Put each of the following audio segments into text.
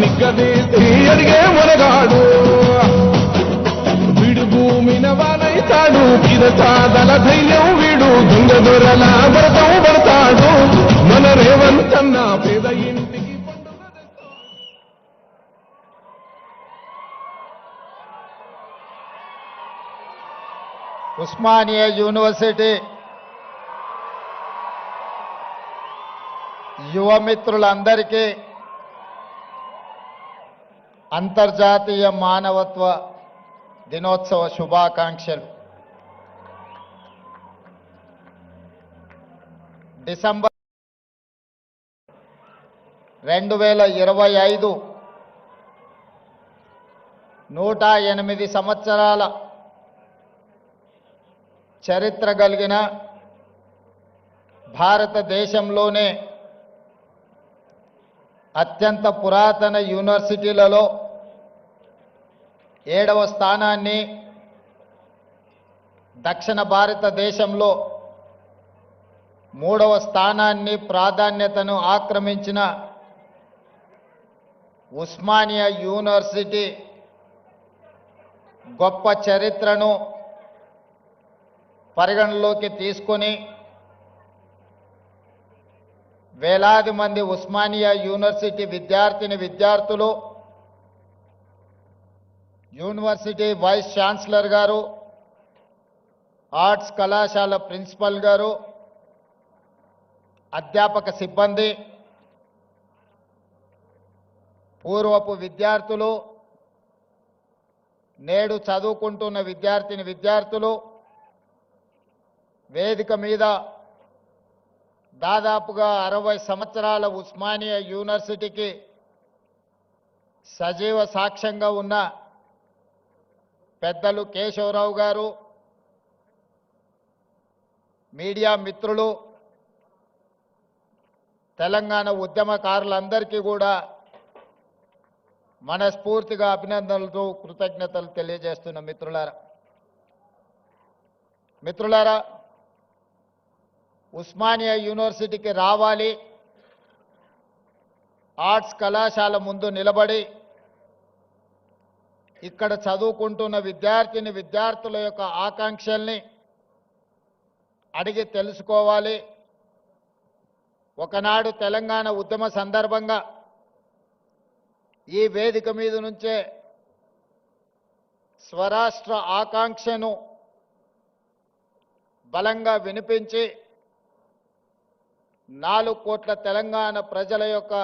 నిగ్గదీసి అడిగే మునగాడు వీడు భూమిన వానైతాడు పిదచాదల ధైర్యం వీడు దొంగ దొరల వ్రతం పడతాడు మన రేవంతన్న పేద ఇంటికి ఉస్మానియా యూనివర్సిటీ యువమిత్రులందరికీ అంతర్జాతీయ మానవత్వ దినోత్సవ శుభాకాంక్షలు. డిసెంబర్ 2025 108 సంవత్సరాల చరిత్ర కలిగిన భారతదేశంలోనే అత్యంత పురాతన యూనివర్సిటీలలో 7వ స్థానాన్ని, దక్షిణ భారతదేశంలో 3వ స్థానాన్ని ప్రాధాన్యతను ఆక్రమించిన ఉస్మానియా యూనివర్సిటీ గొప్ప చరిత్రను పరిగణలోకి తీసుకొని వేలాది మంది ఉస్మానియా యూనివర్సిటీ విద్యార్థులు, యూనివర్సిటీ వైస్ ఛాన్సలర్ గారు, ఆర్ట్స్ కళాశాల ప్రిన్సిపల్ గారు, అధ్యాపక సిబ్బంది, పూర్వపు విద్యార్థులు, నేడు చదువుకుంటున్న విద్యార్థులు వేదిక మీద దాదాపుగా 60 సంవత్సరాల ఉస్మానియా యూనివర్సిటీకి సజీవ సాక్ష్యంగా ఉన్న పెద్దలు కేశవరావు గారు, మీడియా మిత్రులు, తెలంగాణ ఉద్యమకారులందరికీ కూడా మనస్ఫూర్తిగా అభినందనలతో కృతజ్ఞతలు తెలియజేస్తున్న మిత్రులారా, ఉస్మానియా యూనివర్సిటీకి రావాలి, ఆర్ట్స్ కళాశాల ముందు నిలబడి ఇక్కడ చదువుకుంటున్న విద్యార్థుల యొక్క ఆకాంక్షల్ని అడిగి తెలుసుకోవాలి. ఒకనాడు తెలంగాణ ఉద్యమ సందర్భంగా ఈ వేదిక మీద నుంచే స్వరాష్ట్ర ఆకాంక్షను బలంగా వినిపించి 4 కోట్ల తెలంగాణ ప్రజల యొక్క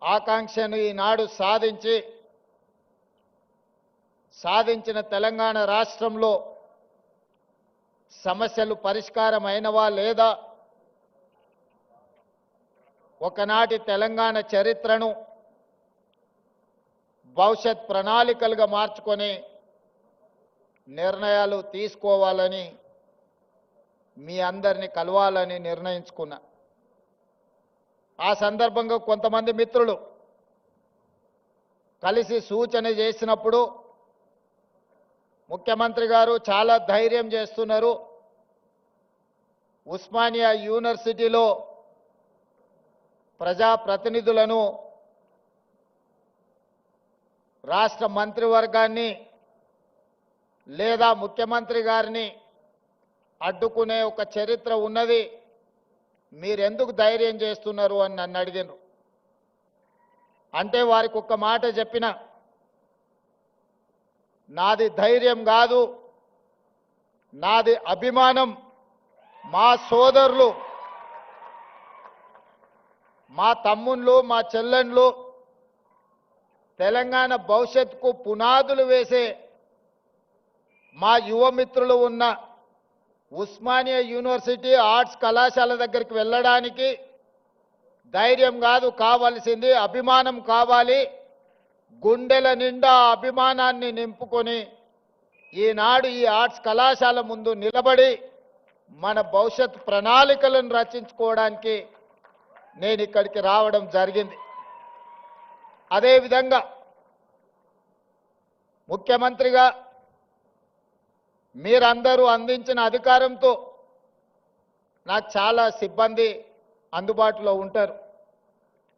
ఆకాంక్షను ఈనాడు సాధించిన తెలంగాణ రాష్ట్రంలో సమస్యలు పరిష్కారమైనవా లేదా, ఒకనాటి తెలంగాణ చరిత్రను భవిష్యత్ ప్రణాళికలుగా మార్చుకొని నిర్ణయాలు తీసుకోవాలని మీ అందరినీ కలవాలని నిర్ణయించుకున్నా. ఆ సందర్భంగా కొంతమంది మిత్రులు కలిసి సూచన చేసినప్పుడు ముఖ్యమంత్రి గారు చాలా ధైర్యం చేస్తున్నారు, ఉస్మానియా యూనివర్సిటీలో ప్రజాప్రతినిధులను, రాష్ట్ర మంత్రివర్గాన్ని లేదా ముఖ్యమంత్రి గారిని అడ్డుకునే ఒక చరిత్ర ఉన్నది, మీరెందుకు ధైర్యం చేస్తున్నారు అని నన్ను అడిగినారు. అంటే వారికి ఒక్క మాట చెప్పిన, నాది ధైర్యం కాదు, నాది అభిమానం. మా సోదరులు, మా తమ్ముళ్ళు, మా చెల్లెండ్లు తెలంగాణ భవిష్యత్తుకు పునాదులు వేసే మా యువమిత్రులు ఉన్న ఉస్మానియా యూనివర్సిటీ ఆర్ట్స్ కళాశాల దగ్గరికి వెళ్ళడానికి ధైర్యం కాదు కావాల్సింది, అభిమానం కావాలి. గుండెల నిండా అభిమానాన్ని నింపుకొని ఈనాడు ఈ ఆర్ట్స్ కళాశాల ముందు నిలబడి మన భవిష్యత్ ప్రణాళికలను రచించుకోవడానికి నేను ఇక్కడికి రావడం జరిగింది. అదేవిధంగా ముఖ్యమంత్రిగా మీరందరూ అందించిన అధికారంతో నాకు చాలా సిబ్బంది అందుబాటులో ఉంటారు.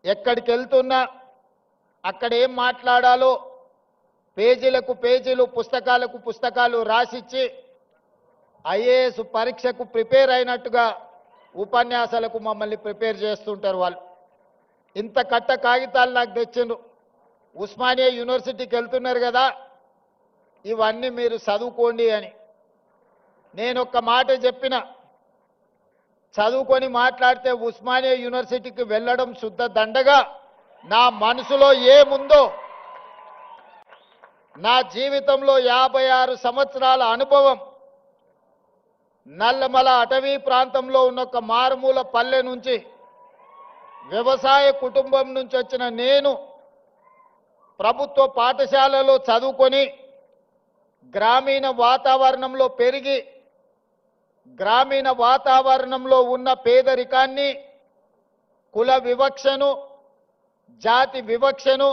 ఎక్కడికి వెళ్తున్నా అక్కడ ఏం మాట్లాడాలో పేజీలకు పేజీలు పుస్తకాలకు పుస్తకాలు రాసిచ్చి ఐఏఎస్ పరీక్షకు ప్రిపేర్ అయినట్టుగా ఉపన్యాసాలకు మమ్మల్ని ప్రిపేర్ చేస్తుంటారు వాళ్ళు. ఇంత కట్ట కాగితాలు నాకు తెచ్చిండ్రు. ఉస్మానియా యూనివర్సిటీకి వెళ్తున్నారు కదా, ఇవన్నీ మీరు చదువుకోండి అని. నేను ఒక్క మాట చెప్పిన, చదువుకొని మాట్లాడితే ఉస్మానియా యూనివర్సిటీకి వెళ్ళడం శుద్ధ దండగా. నా మనసులో ఏముందో, నా జీవితంలో 56 సంవత్సరాల అనుభవం, నల్లమల అటవీ ప్రాంతంలో ఉన్న ఒక మారుమూల పల్లె నుంచి, వ్యవసాయ కుటుంబం నుంచి వచ్చిన నేను ప్రభుత్వ పాఠశాలలో చదువుకొని గ్రామీణ వాతావరణంలో పెరిగి గ్రామీణ వాతావరణంలో ఉన్న పేదరికాన్ని, కుల వివక్షను, జాతి వివక్షను,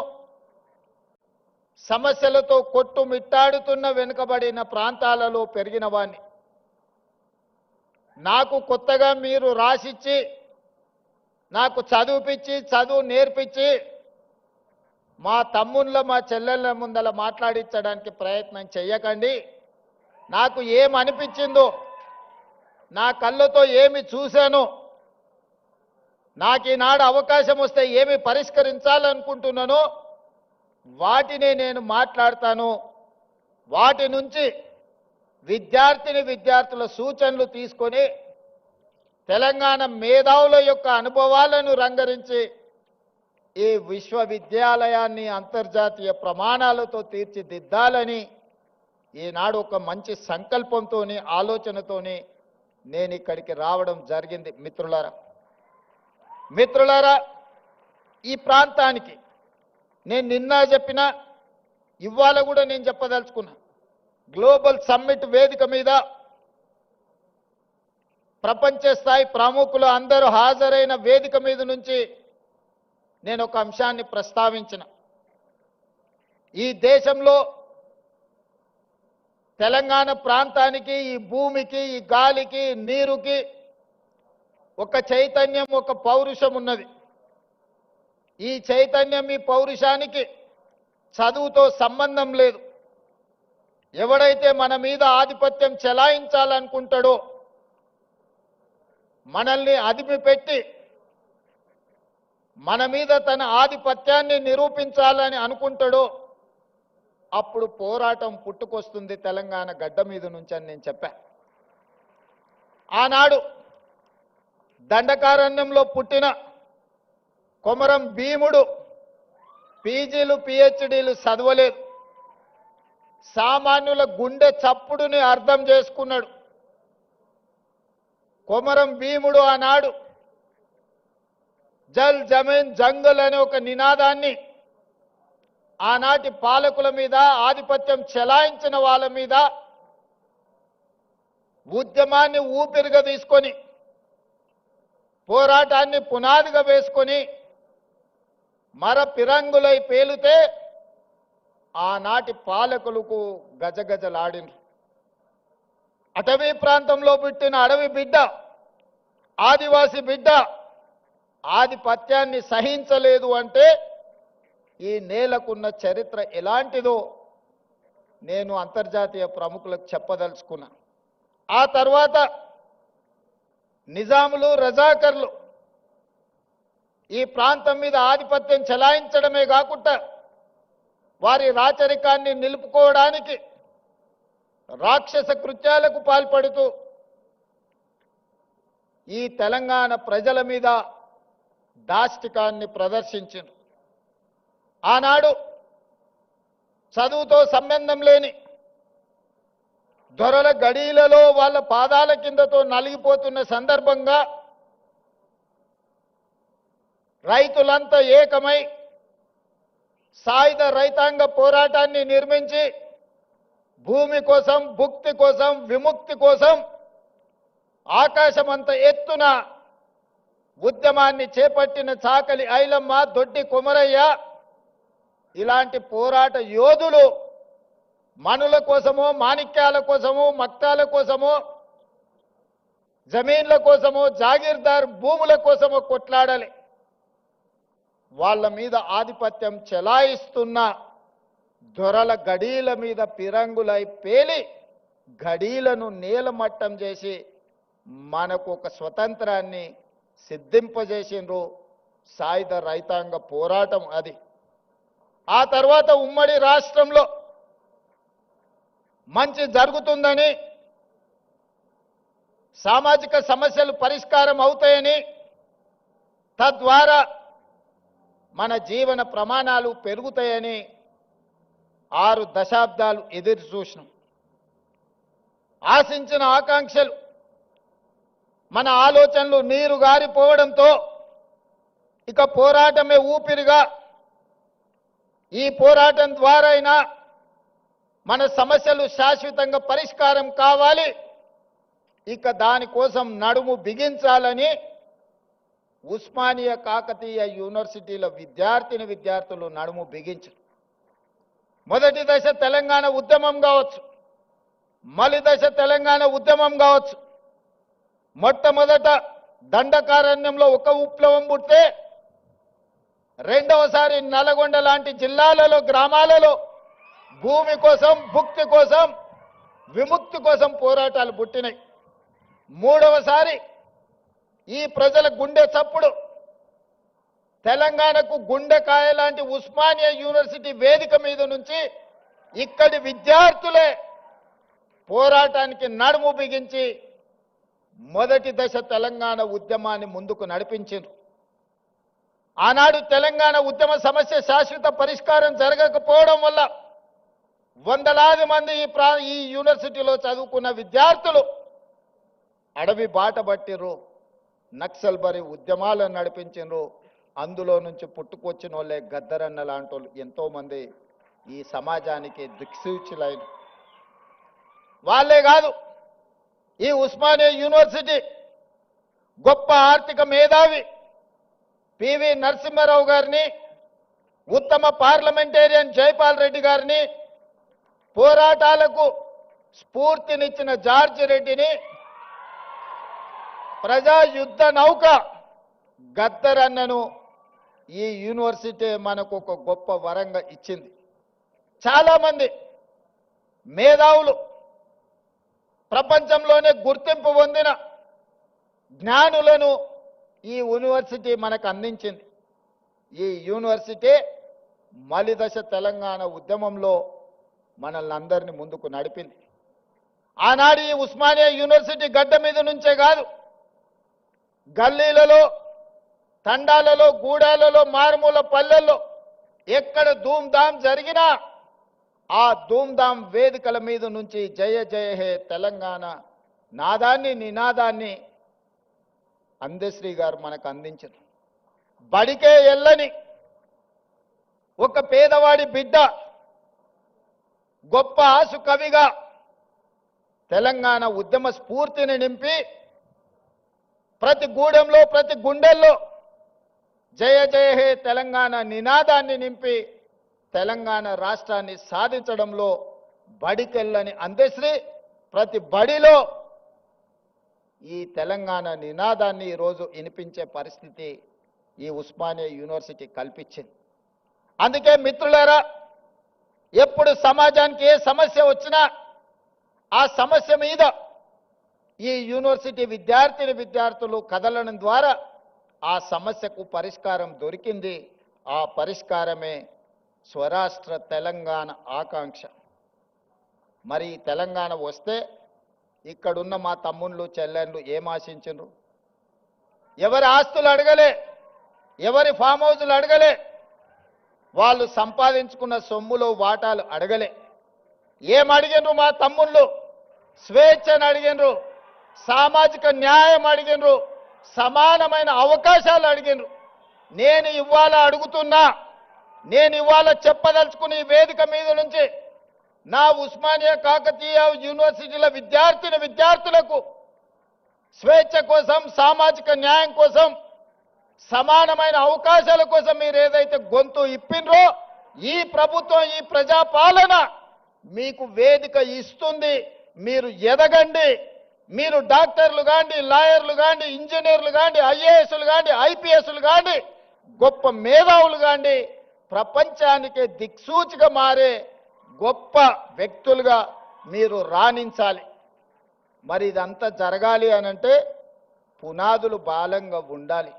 సమస్యలతో కొట్టుమిట్టాడుతున్న వెనుకబడిన ప్రాంతాలలో పెరిగిన వాణ్ణి. నాకు కొత్తగా మీరు రాసిచ్చి, నాకు చదువుపిచ్చి, చదువు నేర్పించి, మా తమ్ముళ్ళ మా చెల్లెళ్ళ ముందల మాట్లాడించడానికి ప్రయత్నం చెయ్యకండి. నాకు ఏమనిపించిందో, నా కళ్ళతో ఏమి చూశానో, నాకు ఈనాడు అవకాశం వస్తే ఏమి పరిష్కరించాలనుకుంటున్నానో వాటినే నేను మాట్లాడతాను. వాటి నుంచి విద్యార్థుల సూచనలు తీసుకొని తెలంగాణ మేధావుల యొక్క అనుభవాలను రంగరించి ఈ విశ్వవిద్యాలయాన్ని అంతర్జాతీయ ప్రమాణాలతో తీర్చిదిద్దాలని ఈనాడు ఒక మంచి సంకల్పంతోని, ఆలోచనతోని నేను ఇక్కడికి రావడం జరిగింది. మిత్రులారా, ఈ ప్రాంతానికి నేను నిన్న చెప్పిన, ఇవాళ కూడా నేను చెప్పదలుచుకున్నా. గ్లోబల్ సమ్మిట్ వేదిక మీద ప్రపంచ స్థాయి ప్రముఖులు అందరూ హాజరైన వేదిక మీద నుంచి నేను ఒక అంశాన్ని ప్రస్తావించిన. ఈ దేశంలో తెలంగాణ ప్రాంతానికి, ఈ భూమికి, ఈ గాలికి, నీరుకి ఒక చైతన్యం, ఒక పౌరుషం ఉన్నది. ఈ చైతన్యం, ఈ పౌరుషానికి చదువుతో సంబంధం లేదు. ఎవడైతే మన మీద ఆధిపత్యం చెలాయించాలనుకుంటాడో, మనల్ని అదిమిపెట్టి మన మీద తన ఆధిపత్యాన్ని నిరూపించాలని అనుకుంటాడో, అప్పుడు పోరాటం పుట్టుకొస్తుంది తెలంగాణ గడ్డ మీద నుంచి అని నేను చెప్పా. ఆనాడు దండకారణ్యంలో పుట్టిన కొమరం భీముడు పీజీలు, పిహెచ్డీలు చదవలేదు. సామాన్యుల గుండె చప్పుడుని అర్థం చేసుకున్నాడు. కొమరం భీముడు ఆనాడు జల్ జమీన్ జంగల్ అనే ఒక నినాదాన్ని ఆనాటి పాలకుల మీద, ఆధిపత్యం చెలాయించిన వాళ్ళ మీద ఉద్యమాన్ని ఊపిరిగా తీసుకొని, పోరాటాన్ని పునాదిగా వేసుకొని మర పిరంగులై పేలితే ఆనాటి పాలకులకు గజగజలాడినారు. అటవీ ప్రాంతంలో పుట్టిన అడవి బిడ్డ, ఆదివాసి బిడ్డ ఆధిపత్యాన్ని సహించలేదు అంటే ఈ నేలకున్న చరిత్ర ఎలాంటిదో నేను అంతర్జాతీయ ప్రముఖులకు చెప్పదలుచుకున్నా. ఆ తర్వాత నిజాములు, రజాకర్లు ఈ ప్రాంతం మీద ఆధిపత్యం చెలాయించడమే కాకుండా వారి రాచరికాన్ని నిలుపుకోవడానికి రాక్షస కృత్యాలకు పాల్పడుతూ ఈ తెలంగాణ ప్రజల మీద దాష్టికాన్ని ప్రదర్శించారు. ఆనాడు చదువుతో సంబంధం లేని దొరల గడీలలో వాళ్ళ పాదాల కిందతో నలిగిపోతున్న సందర్భంగా రైతులంతా ఏకమై సాయుధ రైతాంగ పోరాటాన్ని నిర్మించి భూమి కోసం, భుక్తి కోసం, విముక్తి కోసం ఆకాశమంత ఎత్తున ఉద్యమాన్ని చేపట్టిన చాకలి ఐలమ్మ, దొడ్డి కొమరయ్య ఇలాంటి పోరాట యోధులు మనుల కోసమో, మాణిక్యాల కోసమో, మక్తాల కోసమో, జమీన్ల కోసమో, జాగీర్దార్ భూముల కోసమో కొట్లాడాలి. వాళ్ళ మీద ఆధిపత్యం చెలాయిస్తున్న దొరల గడీల మీద పిరంగులై పేలి గడీలను నేలమట్టం చేసి మనకు ఒక స్వతంత్రాన్ని సిద్ధింపజేసిండ్రు. సాయుధ రైతాంగ పోరాటం అది. ఆ తర్వాత ఉమ్మడి రాష్ట్రంలో మంచి జరుగుతుందని, సామాజిక సమస్యలు పరిష్కారం అవుతాయని, తద్వారా మన జీవన ప్రమాణాలు పెరుగుతాయని 6 దశాబ్దాలు ఎదురు చూసినాం. ఆశించిన ఆకాంక్షలు, మన ఆలోచనలు నీరు గారిపోవడంతో ఇక పోరాటమే ఊపిరిగా, ఈ పోరాటం ద్వారా అయినా మన సమస్యలు శాశ్వతంగా పరిష్కారం కావాలి, ఇక దానికోసం నడుము బిగించాలని ఉస్మానియా కాకతీయ యూనివర్సిటీలో విద్యార్థులు నడుము బిగించారు. మొదటి దశ తెలంగాణ ఉద్యమం కావచ్చు, మలి దశ తెలంగాణ ఉద్యమం కావచ్చు. మొట్టమొదట దండకారణ్యంలో ఒక విప్లవం పుట్టే, రెండవసారి నల్గొండ లాంటి జిల్లాలలో, గ్రామాలలో భూమి కోసం, భుక్తి కోసం, విముక్తి కోసం పోరాటాలు పుట్టినాయి. మూడవసారి ఈ ప్రజల గుండె చప్పుడు తెలంగాణకు గుండెకాయ లాంటి ఉస్మానియా యూనివర్సిటీ వేదిక మీద నుంచి ఇక్కడి విద్యార్థులే పోరాటానికి నడుము బిగించి మొదటి దశ తెలంగాణ ఉద్యమాన్ని ముందుకు నడిపించారు. ఆనాడు తెలంగాణ ఉద్యమ సమస్య శాశ్వత పరిష్కారం జరగకపోవడం వల్ల వందలాది మంది ఈ యూనివర్సిటీలో చదువుకున్న విద్యార్థులు అడవి బాట పట్టిర్రు, నక్సల్ బరి ఉద్యమాలను నడిపించారు. అందులో నుంచి పుట్టుకొచ్చిన వాళ్ళే గద్దరన్న లాంటి వాళ్ళు ఎంతో మంది ఈ సమాజానికి దిక్సూచులైన వాళ్ళే కాదు. ఈ ఉస్మానియా యూనివర్సిటీ గొప్ప ఆర్థిక మేధావి పివి నరసింహారావు గారిని, ఉత్తమ పార్లమెంటేరియన్ జైపాల్ రెడ్డి గారిని, పోరాటాలకు స్ఫూర్తినిచ్చిన జార్జి రెడ్డిని, ప్రజా యుద్ధ నౌక గద్దరన్నను ఈ యూనివర్సిటీ మనకు ఒక గొప్ప వరంగా ఇచ్చింది. చాలామంది మేధావులు, ప్రపంచంలోనే గుర్తింపు పొందిన జ్ఞానులను ఈ యూనివర్సిటీ మనకు అందించింది. ఈ యూనివర్సిటీ మలిదశ తెలంగాణ ఉద్యమంలో మనల్ని అందరినీ ముందుకు నడిపింది. ఆనాడు ఈ ఉస్మానియా యూనివర్సిటీ గడ్డ మీద నుంచే కాదు, గల్లీలలో, తండాలలో, గూడాలలో, మారుమూల పల్లెల్లో ఎక్కడ ధూమ్ధాం జరిగినా ఆ ధూమ్ధాం వేదికల మీద నుంచి జయ జయ హే తెలంగాణ నాదాన్ని, నినాదాన్ని అందశ్రీ గారు మనకు అందించారు. బడికే ఎల్లని ఒక పేదవాడి బిడ్డ గొప్ప ఆసు కవిగా తెలంగాణ ఉద్యమ స్ఫూర్తిని నింపి ప్రతి గూడెంలో, ప్రతి గుండెల్లో జయ జయ హే తెలంగాణ నినాదాన్ని నింపి తెలంగాణ రాష్ట్రాన్ని సాధించడంలో బడికెళ్ళని అందశ్రీ ప్రతి బడిలో ఈ తెలంగాణ నినాదాన్ని ఈరోజు వినిపించే పరిస్థితి ఈ ఉస్మానియా యూనివర్సిటీ కల్పించింది. అందుకే మిత్రులారా, ఎప్పుడు సమాజానికి ఏ సమస్య వచ్చినా ఆ సమస్య మీద ఈ యూనివర్సిటీ విద్యార్థులు కదలడం ద్వారా ఆ సమస్యకు పరిష్కారం దొరికింది. ఆ పరిష్కారమే స్వరాష్ట్ర తెలంగాణ ఆకాంక్ష. మరి తెలంగాణ వస్తే ఇక్కడున్న మా తమ్ముళ్ళు, చెల్లెళ్ళు ఏం ఆశించరు? ఎవరి ఆస్తులు అడగలే, ఎవరి ఫామ్ హౌజులు అడగలే, వాళ్ళు సంపాదించుకున్న సొమ్ములో వాటాలు అడగలే. ఏం అడిగినరు మా తమ్ముళ్ళు? స్వేచ్ఛను అడిగినరు, సామాజిక న్యాయం అడిగినరు, సమానమైన అవకాశాలు అడిగినరు. నేను ఇవాళ అడుగుతున్నా, నేను ఇవాళ చెప్పదలుచుకుని ఈ వేదిక మీద నుంచి నా ఉస్మానియా కాకతీయ యూనివర్సిటీల విద్యార్థులకు స్వేచ్ఛ కోసం, సామాజిక న్యాయం కోసం, సమానమైన అవకాశాల కోసం మీరు ఏదైతే గొంతు ఇప్పినరో ఈ ప్రభుత్వం, ఈ ప్రజాపాలన మీకు వేదిక ఇస్తుంది. మీరు ఎదగండి. మీరు డాక్టర్లు కాండి, లాయర్లు కాండి, ఇంజనీర్లు కాండి, ఐఏఎస్లు కాండి, ఐపీఎస్లు కాండి, గొప్ప మేధావులుగా అండి ప్రపంచానికే దిక్సూచిగా మారే గొప్ప వ్యక్తులుగా మీరు రాణించాలి. మరి ఇదంతా జరగాలి అనంటే పునాదులు బలంగా ఉండాలి.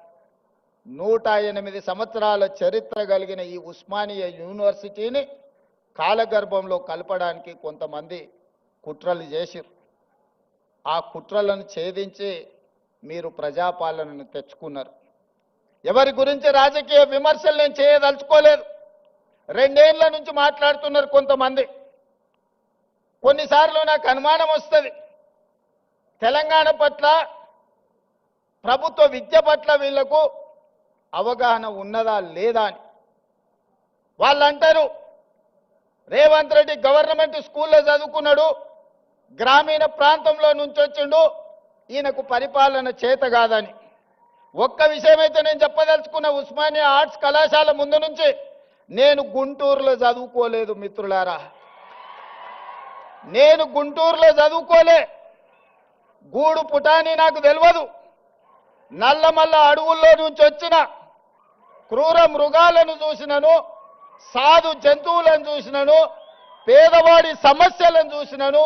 108 సంవత్సరాల చరిత్ర కలిగిన ఈ ఉస్మానియా యూనివర్సిటీని కాలగర్భంలో కలపడానికి కొంతమంది కుట్రలు చేసిరు. ఆ కుట్రలను ఛేదించి మీరు ప్రజాపాలనను తెచ్చుకున్నారు. ఎవరి గురించి రాజకీయ విమర్శలు నేను చేయదలుచుకోలేదు. 2 ఏళ్ల నుంచి మాట్లాడుతున్నారు కొంతమంది. కొన్నిసార్లు నాకు అనుమానం వస్తుంది, తెలంగాణ పట్ల ప్రభుత్వ విద్య పట్ల వీళ్లకు అవగాహన ఉన్నదా లేదా అని. వాళ్ళు అంటారు రేవంత్ రెడ్డి గవర్నమెంట్ స్కూల్లో చదువుకున్నాడు, గ్రామీణ ప్రాంతంలో నుంచి వచ్చిండు, ఈయనకు పరిపాలన చేత కాదని. ఒక్క విషయమైతే నేను చెప్పదలుచుకున్న, ఉస్మానియా ఆర్ట్స్ కళాశాల ముందు నుంచి నేను గుంటూరులో చదువుకోలేదు మిత్రులారా. నేను గుంటూరులో చదువుకోలే. గూడు పుటాని నాకు తెలియదు. నల్లమల్ల అడవుల్లో నుంచి వచ్చిన క్రూర మృగాలను చూసినను, సాధు జంతువులను చూసినను, పేదవాడి సమస్యలను చూసినను.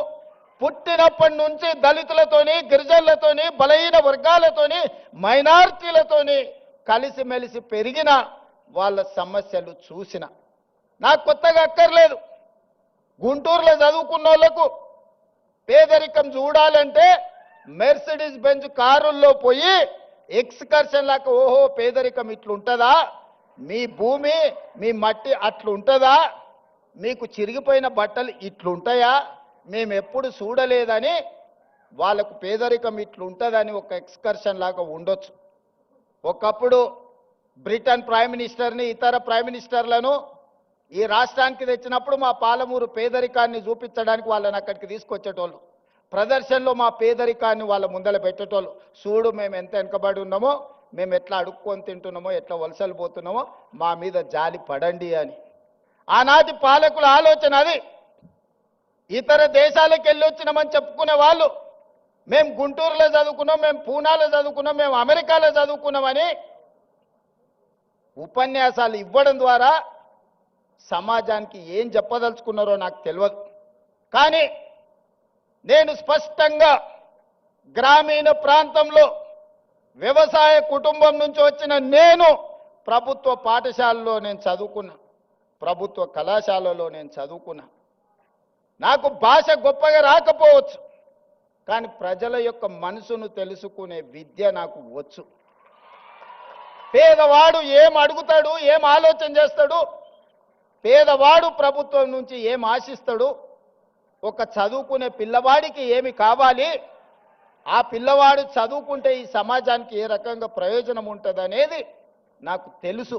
పుట్టినప్పటి నుంచి దళితులతోని, గిరిజనులతోని, బలహీన వర్గాలతోని, మైనారిటీలతోని కలిసిమెలిసి పెరిగిన వాళ్ళ సమస్యలు చూసిన. నాకు కొత్తగా అక్కర్లేదు. గుంటూరులో చదువుకున్న వాళ్ళకు పేదరికం చూడాలంటే మెర్సిడీస్ బెంజ్ కారుల్లో పోయి ఎక్స్కర్షన్ లాగా, ఓహో పేదరికం ఇట్లుంటుందా, మీ భూమి మీ మట్టి అట్లుంటుందా, మీకు చిరిగిపోయిన బట్టలు ఇట్లుంటాయా, మేము ఎప్పుడు చూడలేదని వాళ్ళకు పేదరికం ఇట్లుంటుందని ఒక ఎక్స్కర్షన్ లాగా ఉండొచ్చు. ఒకప్పుడు బ్రిటన్ ప్రైమ్ మినిస్టర్ని, ఇతర ప్రైమ్ మినిస్టర్లను ఈ రాష్ట్రానికి తెచ్చినప్పుడు మా పాలమూరు పేదరికాన్ని చూపించడానికి వాళ్ళని అక్కడికి తీసుకొచ్చేటోళ్ళు. ప్రదర్శనలో మా పేదరికాన్ని వాళ్ళ ముందర పెట్టేటోళ్ళు. చూడు మేము ఎంత వెనకబడి ఉన్నామో, మేము ఎట్లా అడుక్కొని తింటున్నామో, ఎట్లా వలసలు పోతున్నామో, మా మీద జాలి పడండి అని. ఆనాటి పాలకుల ఆలోచన అది. ఇతర దేశాలకు వెళ్ళి వచ్చినామని చెప్పుకునే వాళ్ళు మేము గుంటూరులో చదువుకున్నాం, మేము పూనాలో చదువుకున్నాం, మేము అమెరికాలో చదువుకున్నామని ఉపన్యాసాలు ఇవ్వడం ద్వారా సమాజానికి ఏం చెప్పదలుచుకున్నారో నాకు తెలియదు. కానీ నేను స్పష్టంగా గ్రామీణ ప్రాంతంలో వ్యవసాయ కుటుంబం నుంచి వచ్చిన నేను ప్రభుత్వ పాఠశాలలో నేను చదువుకున్నా, ప్రభుత్వ కళాశాలలో నేను చదువుకున్నా. నాకు భాష గొప్పగా రాకపోవచ్చు, కానీ ప్రజల యొక్క మనసును తెలుసుకునే విద్య నాకు వచ్చు. పేదవాడు ఏం అడుగుతాడు, ఏం ఆలోచన చేస్తాడు, పేదవాడు ప్రభుత్వం నుంచి ఏం ఆశిస్తాడు, ఒక చదువుకునే పిల్లవాడికి ఏమి కావాలి, ఆ పిల్లవాడు చదువుకుంటే ఈ సమాజానికి ఏ రకంగా ప్రయోజనం ఉంటుందనేది నాకు తెలుసు.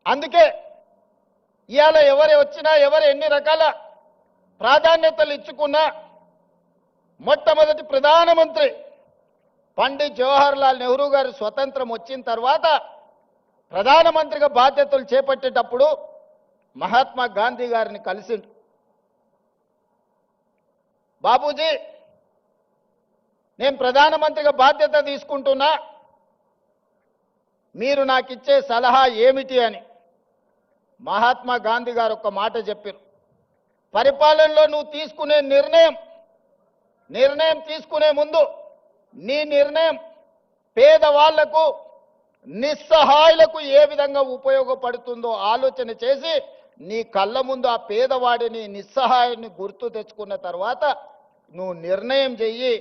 అందుకే ఇవాళ ఎవరు వచ్చినా, ఎవరు ఎన్ని రకాల ప్రాధాన్యతలు ఇచ్చుకున్నా, మొట్టమొదటి ప్రధానమంత్రి పండిత్ జవహర్లాల్ నెహ్రూ గారు స్వతంత్రం వచ్చిన తర్వాత ప్రధానమంత్రిగా బాధ్యతలు చేపట్టేటప్పుడు మహాత్మా గాంధీ గారిని కలిసిండు. బాబూజీ, నేను ప్రధానమంత్రిగా బాధ్యత తీసుకుంటున్నా, మీరు నాకు ఇచ్చే సలహా ఏమిటి అని. మహాత్మా గాంధీ గారు ఒక మాట చెప్పారు, పరిపాలనలో నువ్వు తీసుకునే నిర్ణయం తీసుకునే ముందు నీ నిర్ణయం పేదవాళ్లకు, నిస్సహాయులకు ఏ విధంగా ఉపయోగపడుతుందో ఆలోచన చేసి నీ కళ్ళ ముందు ఆ పేదవాడిని, నిస్సహాయుని గుర్తు తెచ్చుకున్న తర్వాత నువ్వు నిర్ణయం చెయ్యి,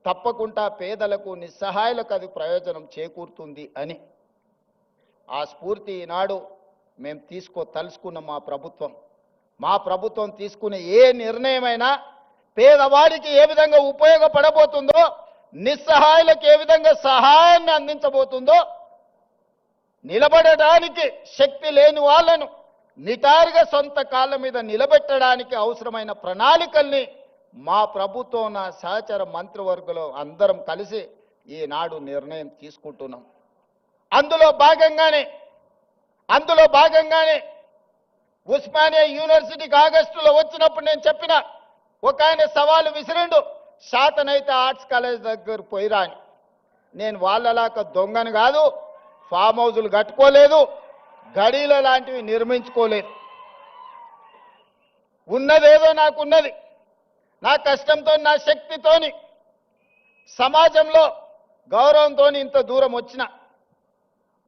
తప్పకుండా పేదలకు, నిస్సహాయులకు అది ప్రయోజనం చేకూరుతుంది అని. ఆ స్ఫూర్తి ఈనాడు మేము తలుసుకున్న మా ప్రభుత్వం తీసుకునే ఏ నిర్ణయమైనా పేదవాడికి ఏ విధంగా ఉపయోగపడబోతుందో, నిస్సహాయులకు ఏ విధంగా సహాయాన్ని అందించబోతుందో, నిలబడడానికి శక్తి లేని వాళ్ళను నిటారుగా సొంత కాళ్ళ మీద నిలబెట్టడానికి అవసరమైన ప్రణాళికల్ని మా ప్రభుత్వం, నా సహచర మంత్రివర్గంలో అందరం కలిసి ఈనాడు నిర్ణయం తీసుకుంటున్నాం. అందులో భాగంగానే ఉస్మానియా యూనివర్సిటీకి ఆగస్టులో వచ్చినప్పుడు నేను చెప్పిన, ఒక ఆయన సవాలు విసిరిండు, శాతనైతే ఆర్ట్స్ కాలేజ్ దగ్గర పోయిరా అని. నేను వాళ్ళలాగా దొంగను కాదు, ఫామ్ హౌజులు కట్టుకోలేదు, గడీల లాంటివి నిర్మించుకోలేదు. ఉన్నదేదో నాకున్నది, నా కష్టంతో నా శక్తితోని సమాజంలో గౌరవంతో ఇంత దూరం వచ్చిన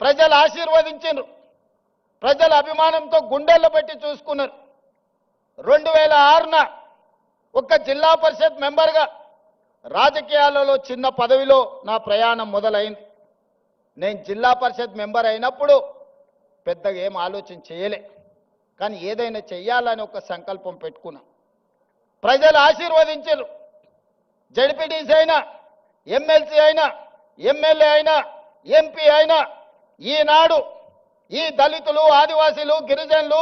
ప్రజలు ఆశీర్వదించారు, ప్రజల అభిమానంతో గుండెల్లో పెట్టి చూసుకున్నారు. 2006న ఒక జిల్లా పరిషత్ మెంబర్గా రాజకీయాలలో చిన్న పదవిలో నా ప్రయాణం మొదలైంది. నేను జిల్లా పరిషత్ మెంబర్ అయినప్పుడు పెద్దగా ఏం ఆలోచన చేయలే, కానీ ఏదైనా చెయ్యాలని ఒక సంకల్పం పెట్టుకున్నా. ప్రజలు ఆశీర్వదించారు. జడ్పీటీసీ అయినా, ఎమ్మెల్సీ అయినా, ఎమ్మెల్యే అయినా, ఎంపీ అయినా ఈనాడు ఈ దళితులు, ఆదివాసీలు, గిరిజనులు,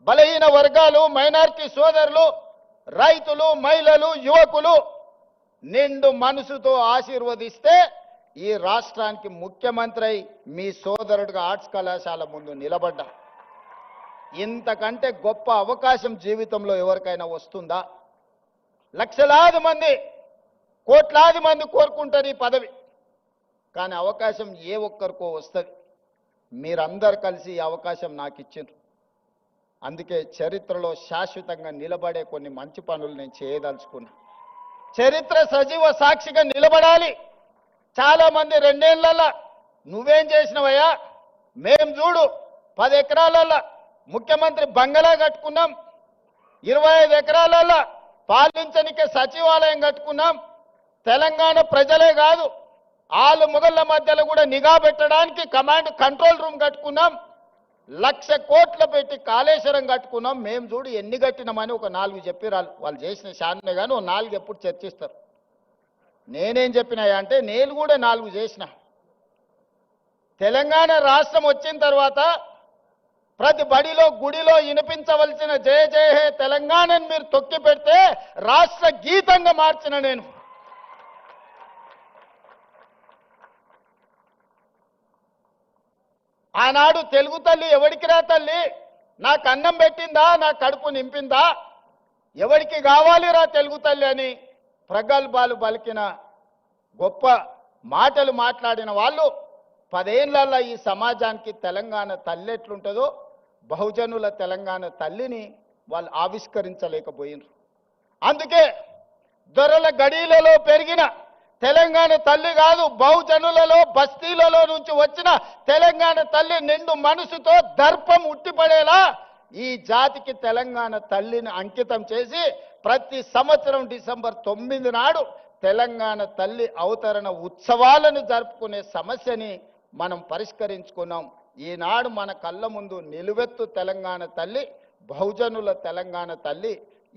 బలహీన వర్గాలు, మైనారిటీ సోదరులు, రైతులు, మహిళలు, యువకులు నిండు మనసుతో ఆశీర్వదిస్తే ఈ రాష్ట్రానికి ముఖ్యమంత్రి అయి మీ సోదరుడిగా ఆర్ట్స్ కళాశాల ముందు నిలబడ్డా. ఇంతకంటే గొప్ప అవకాశం జీవితంలో ఎవరికైనా వస్తుందా? లక్షలాది మంది, కోట్లాది మంది కోరుకుంటారు ఈ పదవి, కానీ అవకాశం ఏ ఒక్కరికో వస్తుంది. మీరందరూ కలిసి ఈ అవకాశం నాకు ఇచ్చిండ్రు. అందుకే చరిత్రలో శాశ్వతంగా నిలబడే కొన్ని మంచి పనులు నేను చేయదలుచుకున్నా. చరిత్ర సజీవ సాక్షిగా నిలబడాలి. చాలా మంది 2 ఏళ్లలో నువ్వేం చేసినవయ్యా, మేం చూడు 10 ఎకరాలలో ముఖ్యమంత్రి బంగళా కట్టుకున్నాం, 25 ఎకరాలలో పాలించనికే సచివాలయం కట్టుకున్నాం. తెలంగాణ ప్రజలే కాదు, ఆలు మొగళ్ళ మధ్యలో కూడా నిఘా పెట్టడానికి కమాండ్ కంట్రోల్ రూమ్ కట్టుకున్నాం, 1,00,000 కోట్లు పెట్టి కాళేశ్వరం కట్టుకున్నాం. మేము చూడు ఎన్ని కట్టినామని ఒక 4 చెప్పిరాలు. వాళ్ళు చేసిన శాన్నే కానీ ఓ 4 ఎప్పుడు చర్చిస్తారు. నేనేం చెప్పినాయా అంటే నేను కూడా 4 చేసిన. తెలంగాణ రాష్ట్రం వచ్చిన తర్వాత ప్రతి బడిలో, గుడిలో వినిపించవలసిన జయ జయ హే తెలంగాణని మీరు తొక్కి పెడితే రాష్ట్ర గీతంగా మార్చిన నేను. ఆనాడు తెలుగు తల్లి ఎవడికి రా తల్లి, నాకు అన్నం పెట్టిందా, నా కడుపు నింపిందా, ఎవరికి కావాలిరా తెలుగు తల్లి అని ప్రగల్భాలు పలికిన గొప్ప మాటలు మాట్లాడిన వాళ్ళు 10 ఏళ్లలో ఈ సమాజానికి తెలంగాణ తల్లి ఎట్లుంటుందో బహుజనుల తెలంగాణ తల్లిని వాళ్ళు ఆవిష్కరించలేకపోయినారు. అందుకే దొరల గడీలలో పెరిగిన తెలంగాణ తల్లి కాదు, బహుజనులలో బస్తీలలో నుంచి వచ్చిన తెలంగాణ తల్లి నిండు మనసుతో దర్పం ఉట్టిపడేలా ఈ జాతికి తెలంగాణ తల్లిని అంకితం చేసి ప్రతి సంవత్సరం డిసెంబర్ 9 నాడు తెలంగాణ తల్లి అవతరణ ఉత్సవాలను జరుపుకునే సమస్యని మనం పరిష్కరించుకున్నాం. ఈనాడు మన కళ్ళ ముందు నిలువెత్తు తెలంగాణ తల్లి, బహుజనుల తెలంగాణ తల్లి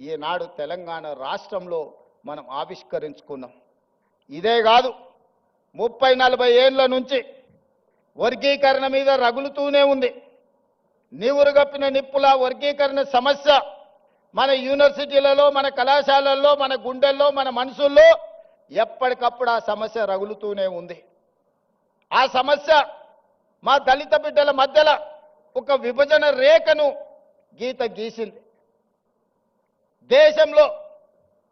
ఈనాడు తెలంగాణ రాష్ట్రంలో మనం ఆవిష్కరించుకున్నాం. ఇదే కాదు, 30-40 ఏళ్ల నుంచి వర్గీకరణ మీద రగులుతూనే ఉంది. నీవురుగప్పిన నిప్పుల వర్గీకరణ సమస్య మన యూనివర్సిటీలలో, మన కళాశాలల్లో, మన గుండెల్లో, మన మనసుల్లో ఎప్పటికప్పుడు ఆ సమస్య రగులుతూనే ఉంది. ఆ సమస్య మా దళిత బిడ్డల మధ్యలో ఒక విభజన రేఖను గీత గీసింది. దేశంలో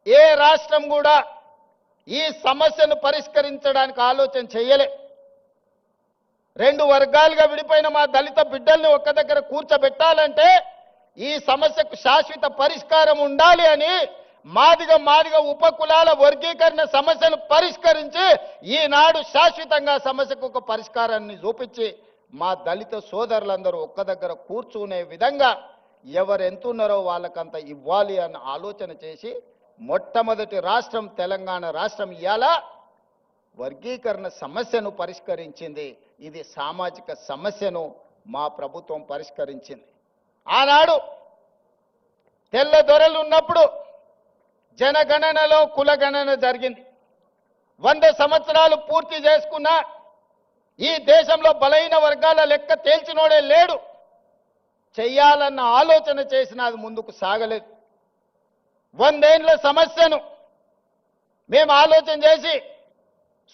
ఏ రాష్ట్రం కూడా ఈ సమస్యను పరిష్కరించడానికి ఆలోచన చేయలే. 2 వర్గాలుగా విడిపోయిన మా దళిత బిడ్డల్ని ఒక్క దగ్గర కూర్చోబెట్టాలంటే ఈ సమస్యకు శాశ్వత పరిష్కారం ఉండాలి అని మాదిగ ఉపకులాల వర్గీకరణ సమస్యను పరిష్కరించి ఈనాడు శాశ్వతంగా సమస్యకు ఒక పరిష్కారాన్ని చూపించి మా దళిత సోదరులందరూ ఒక్క దగ్గర కూర్చునే విధంగా ఎవరు ఎంతున్నారో వాళ్ళకంత ఇవ్వాలి అన్న ఆలోచన చేసి మొట్టమొదటి రాష్ట్రం తెలంగాణ రాష్ట్రం ఇవాళ వర్గీకరణ సమస్యను పరిష్కరించింది. ఇది సామాజిక సమస్యను మా ప్రభుత్వం పరిష్కరించింది. ఆనాడు తెల్ల దొరలు ఉన్నప్పుడు జనగణనలో కులగణన జరిగింది. 100 సంవత్సరాలు పూర్తి చేసుకున్నా ఈ దేశంలో బలహీన వర్గాల లెక్క తేల్చినోడే లేడు. చెయ్యాలన్న ఆలోచన చేసినా అది ముందుకు సాగలేదు. 100 ఏళ్ల సమస్యను మేము ఆలోచన చేసి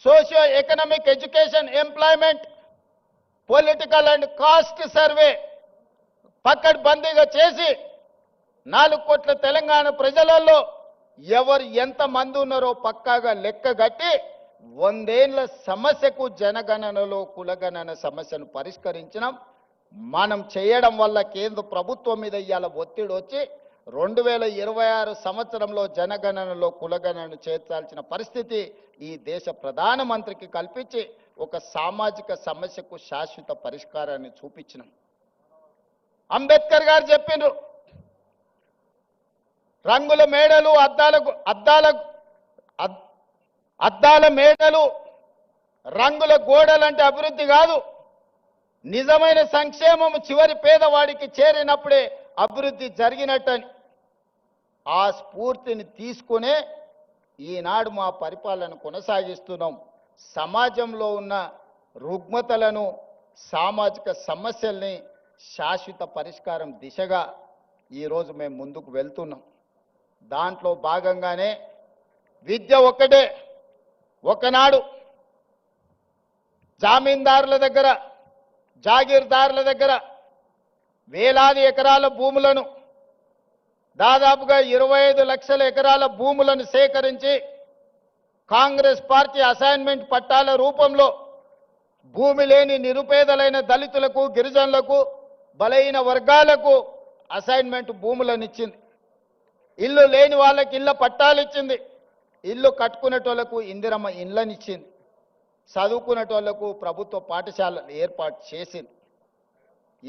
socio economic, education, employment, political and caste survey పకడ్బందీగా చేసి 4 కోట్ల తెలంగాణ ప్రజలలో ఎవరు ఎంత మంది ఉన్నారో పక్కాగా లెక్క కట్టి వందేళ్ల సమస్యకు జనగణనలో కులగణన సమస్యను పరిష్కరించినాం. మనం చేయడం వల్ల కేంద్ర ప్రభుత్వం మీద ఇవాళ ఒత్తిడి వచ్చి 2026 సంవత్సరంలో జనగణనలో కులగణనను చేర్చాల్సిన పరిస్థితి ఈ దేశ ప్రధానమంత్రికి కల్పించి ఒక సామాజిక సమస్యకు శాశ్వత పరిష్కారాన్ని చూపించినాం. అంబేద్కర్ గారు చెప్పిండ్రు, రంగుల మేడలు అద్దాల మేడలు రంగుల గోడలంటే అభివృద్ధి కాదు, నిజమైన సంక్షేమం చివరి పేదవాడికి చేరినప్పుడే అభివృద్ధి జరిగినట్టని ఆ స్ఫూర్తిని తీసుకునే ఈనాడు మా పరిపాలన కొనసాగిస్తున్నాం. సమాజంలో ఉన్న రుగ్మతలను సామాజిక సమస్యల్ని శాశ్వత పరిష్కారం దిశగా ఈరోజు మేము ముందుకు వెళ్తున్నాం. దాంట్లో భాగంగానే విద్య ఒక్కటే. ఒకనాడు జామీందారుల దగ్గర జాగీర్దారుల దగ్గర వేలాది ఎకరాల భూములను దాదాపుగా 25 లక్షల ఎకరాల భూములను సేకరించి కాంగ్రెస్ పార్టీ అసైన్మెంట్ పట్టాల రూపంలో భూమి లేని నిరుపేదలైన దళితులకు గిరిజనులకు బలైన వర్గాలకు అసైన్మెంట్ భూములను ఇచ్చింది. ఇల్లు లేని వాళ్ళకి ఇళ్ళ పట్టాలు ఇచ్చింది. ఇల్లు కట్టుకునేటోళ్లకు ఇందిరమ్మ ఇళ్ళని ఇచ్చింది. చదువుకునేటోళ్లకు ప్రభుత్వ పాఠశాలలు ఏర్పాటు చేసింది.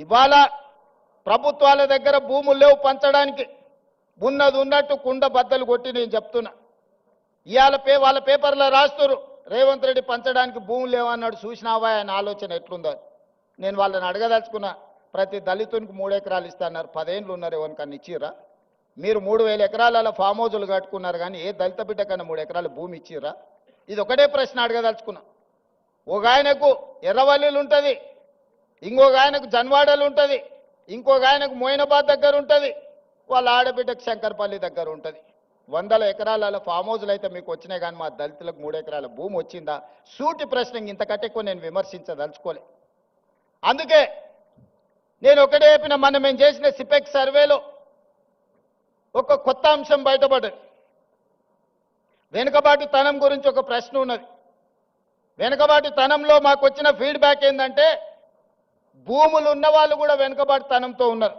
ఇవాళ ప్రభుత్వాల దగ్గర భూములు లేవు పంచడానికి, ఉన్నది ఉన్నట్టు కుండ బద్దలు కొట్టి నేను చెప్తున్నా. ఇవాళ వాళ్ళ పేపర్లో రాస్తున్నారు రేవంత్ రెడ్డి పంచడానికి భూములు లేవన్నాడు, చూసినావా ఆయన ఆలోచన ఎట్లుందో. నేను వాళ్ళని అడగదలుచుకున్నా, ప్రతి దళితునికి 3 ఎకరాలు ఇస్తున్నారు, 10 ఏళ్ళు ఉన్నారు, ఎవరికన్నా ఇచ్చిర్రా? మీరు 3000 ఎకరాల ఫామ్ హౌజులు కట్టుకున్నారు, కానీ ఏ దళిత బిడ్డ కన్నా 3 ఎకరాల భూమి ఇచ్చిర్రా? ఇది ఒకటే ప్రశ్న అడగదలుచుకున్నా. ఒక ఆయనకు ఎర్రవల్లిలు ఉంటుంది, ఇంకొక ఆయనకు జన్వాడలు ఉంటుంది, ఇంకొక ఆయనకు మోయినాబాద్ దగ్గర ఉంటుంది, వాళ్ళ ఆడబిడ్డకు శంకర్పల్లి దగ్గర ఉంటుంది. 100 ఎకరాల ఫామ్ హౌజులు అయితే మీకు వచ్చినాయి, కానీ మా దళితులకు 3 ఎకరాల భూమి వచ్చిందా? సూటి ప్రశ్న, ఇంతకంటే ఎక్కువ నేను విమర్శించదలుచుకోలే. అందుకే నేను ఒకటే చెప్పిన, మనం మేము చేసిన సిపెక్ సర్వేలో ఒక కొత్త అంశం బయటపడ్డది. వెనుకబాటుతనం గురించి ఒక ప్రశ్న ఉన్నది. వెనుకబాటుతనంలో మాకు వచ్చిన ఫీడ్బ్యాక్ ఏంటంటే, భూములు ఉన్న వాళ్ళు కూడా వెనుకబాటుతనంతో ఉన్నారు.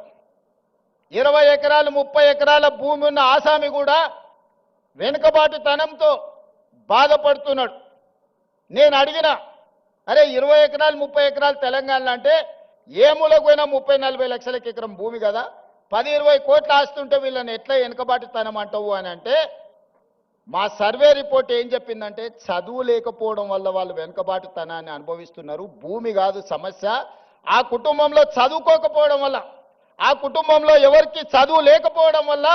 20 ఎకరాలు 30 ఎకరాల భూమి ఉన్న ఆసామి కూడా వెనుకబాటుతనంతో బాధపడుతున్నాడు. నేను అడిగిన, అరే 20 ఎకరాలు 30 ఎకరాలు తెలంగాణలో అంటే ఏ మూలకు పోయినా 30-40 లక్షలకి ఎకరం భూమి కదా, 10-20 కోట్ల ఆస్తుంటే వీళ్ళని ఎట్లా వెనుకబాటుతనం అంటావు అని అంటే, మా సర్వే రిపోర్ట్ ఏం చెప్పిందంటే, చదువు లేకపోవడం వల్ల వాళ్ళు వెనుకబాటుతనాన్ని అనుభవిస్తున్నారు. భూమి కాదు సమస్య, ఆ కుటుంబంలో చదువుకోకపోవడం వల్ల, ఆ కుటుంబంలో ఎవరికి చదువు లేకపోవడం వల్ల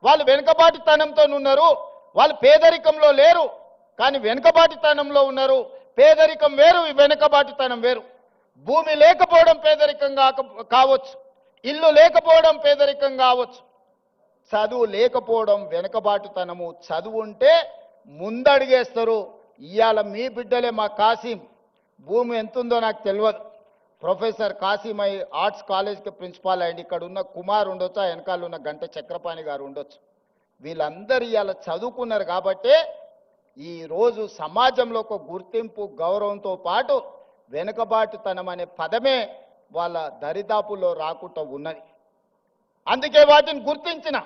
వాళ్ళు వెనుకబాటుతనంతో ఉన్నారు. వాళ్ళు పేదరికంలో లేరు, కానీ వెనుకబాటుతనంలో ఉన్నారు. పేదరికం వేరు, వెనుకబాటుతనం వేరు. భూమి లేకపోవడం పేదరికం కావచ్చు, ఇల్లు లేకపోవడం పేదరికం కావచ్చు, చదువు లేకపోవడం వెనుకబాటుతనము. చదువు ఉంటే ముందడిగేస్తారు. ఇవాళ మీ బిడ్డలే మా కాసిం, భూమి ఎంతుందో నాకు తెలియదు, ప్రొఫెసర్ కాసిం అయి ఆర్ట్స్ కాలేజ్కి ప్రిన్సిపాల్ అయ్యింది. ఇక్కడ ఉన్న కుమార్ ఉండొచ్చు, ఆ వెనకాల ఉన్న గంట చక్రపాణి గారు ఉండొచ్చు. వీళ్ళందరూ ఇవాళ చదువుకున్నారు కాబట్టే ఈరోజు సమాజంలో ఒక గుర్తింపు గౌరవంతో పాటు వెనుకబాటుతనం అనే పదమే వాళ్ళ దరిదాపుల్లో రాకుండా ఉన్నది. అందుకే వాటిని గుర్తించిన,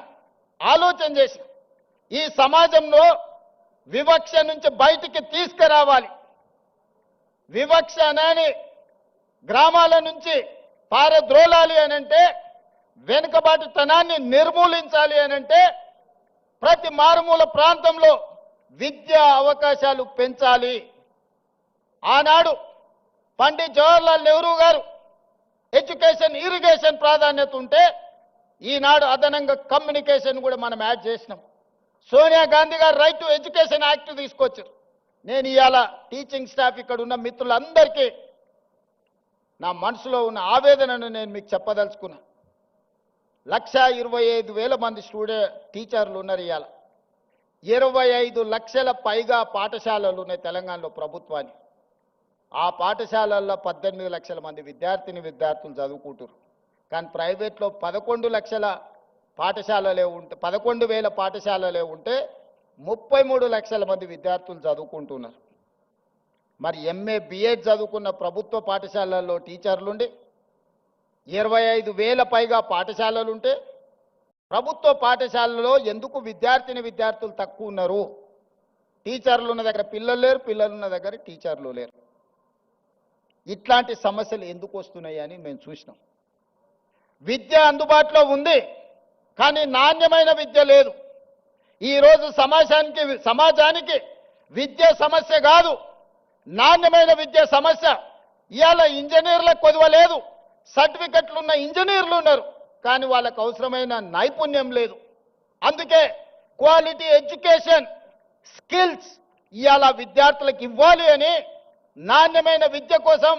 ఆలోచన చేసిన, ఈ సమాజంలో వివక్ష నుంచి బయటికి తీసుకురావాలి. వివక్ష అనేది గ్రామాల నుంచి పారద్రోలాలి అనంటే, వెనుకబాటుతనాన్ని నిర్మూలించాలి అనంటే, ప్రతి మారుమూల ప్రాంతంలో విద్యా అవకాశాలు పెంచాలి. ఆనాడు పండిత్ జవహర్లాల్ నెహ్రూ గారు ఎడ్యుకేషన్ ఇరిగేషన్ ప్రాధాన్యత ఉంటే, ఈనాడు అదనంగా కమ్యూనికేషన్ కూడా మనం యాడ్ చేసినాం. సోనియా గాంధీ గారు రైట్ టు ఎడ్యుకేషన్ యాక్ట్ తీసుకొచ్చారు. నేను ఇవాళ టీచింగ్ స్టాఫ్ ఇక్కడ ఉన్న మిత్రులందరికీ నా మనసులో ఉన్న ఆవేదనను నేను మీకు చెప్పదలుచుకున్నా. 1,25,000 మంది టీచర్లు ఉన్నారు. ఇవాళ 25 లక్షల పైగా పాఠశాలలు ఉన్నాయి తెలంగాణలో ప్రభుత్వాన్ని. ఆ పాఠశాలల్లో 18 లక్షల మంది విద్యార్థులు చదువుకుంటారు. కానీ ప్రైవేట్లో 11 లక్షల పాఠశాలలే ఉంటే, 11,000 పాఠశాలలే ఉంటే 33 లక్షల మంది విద్యార్థులు చదువుకుంటున్నారు. మరి ఎంఏ బిఎడ్ చదువుకున్న ప్రభుత్వ పాఠశాలల్లో టీచర్లుండి 25,000 పైగా పాఠశాలలుంటే ప్రభుత్వ పాఠశాలలో ఎందుకు విద్యార్థులు తక్కువ ఉన్నారు? టీచర్లు ఉన్న దగ్గర పిల్లలు లేరు, పిల్లలు ఉన్న దగ్గర టీచర్లు లేరు. ఇట్లాంటి సమస్యలు ఎందుకు వస్తున్నాయి అని మేము చూసినాం. విద్య అందుబాటులో ఉంది, కానీ నాణ్యమైన విద్య లేదు. ఈరోజు సమాజానికి విద్య సమస్య కాదు, నాణ్యమైన విద్య సమస్య. ఇవాళ ఇంజనీర్లకు కొదవలేదు, సర్టిఫికెట్లు ఉన్న ఇంజనీర్లు ఉన్నారు, కానీ వాళ్ళకు అవసరమైన నైపుణ్యం లేదు. అందుకే క్వాలిటీ ఎడ్యుకేషన్ స్కిల్స్ ఇవాళ విద్యార్థులకు ఇవ్వాలి అని నాణ్యమైన విద్య కోసం,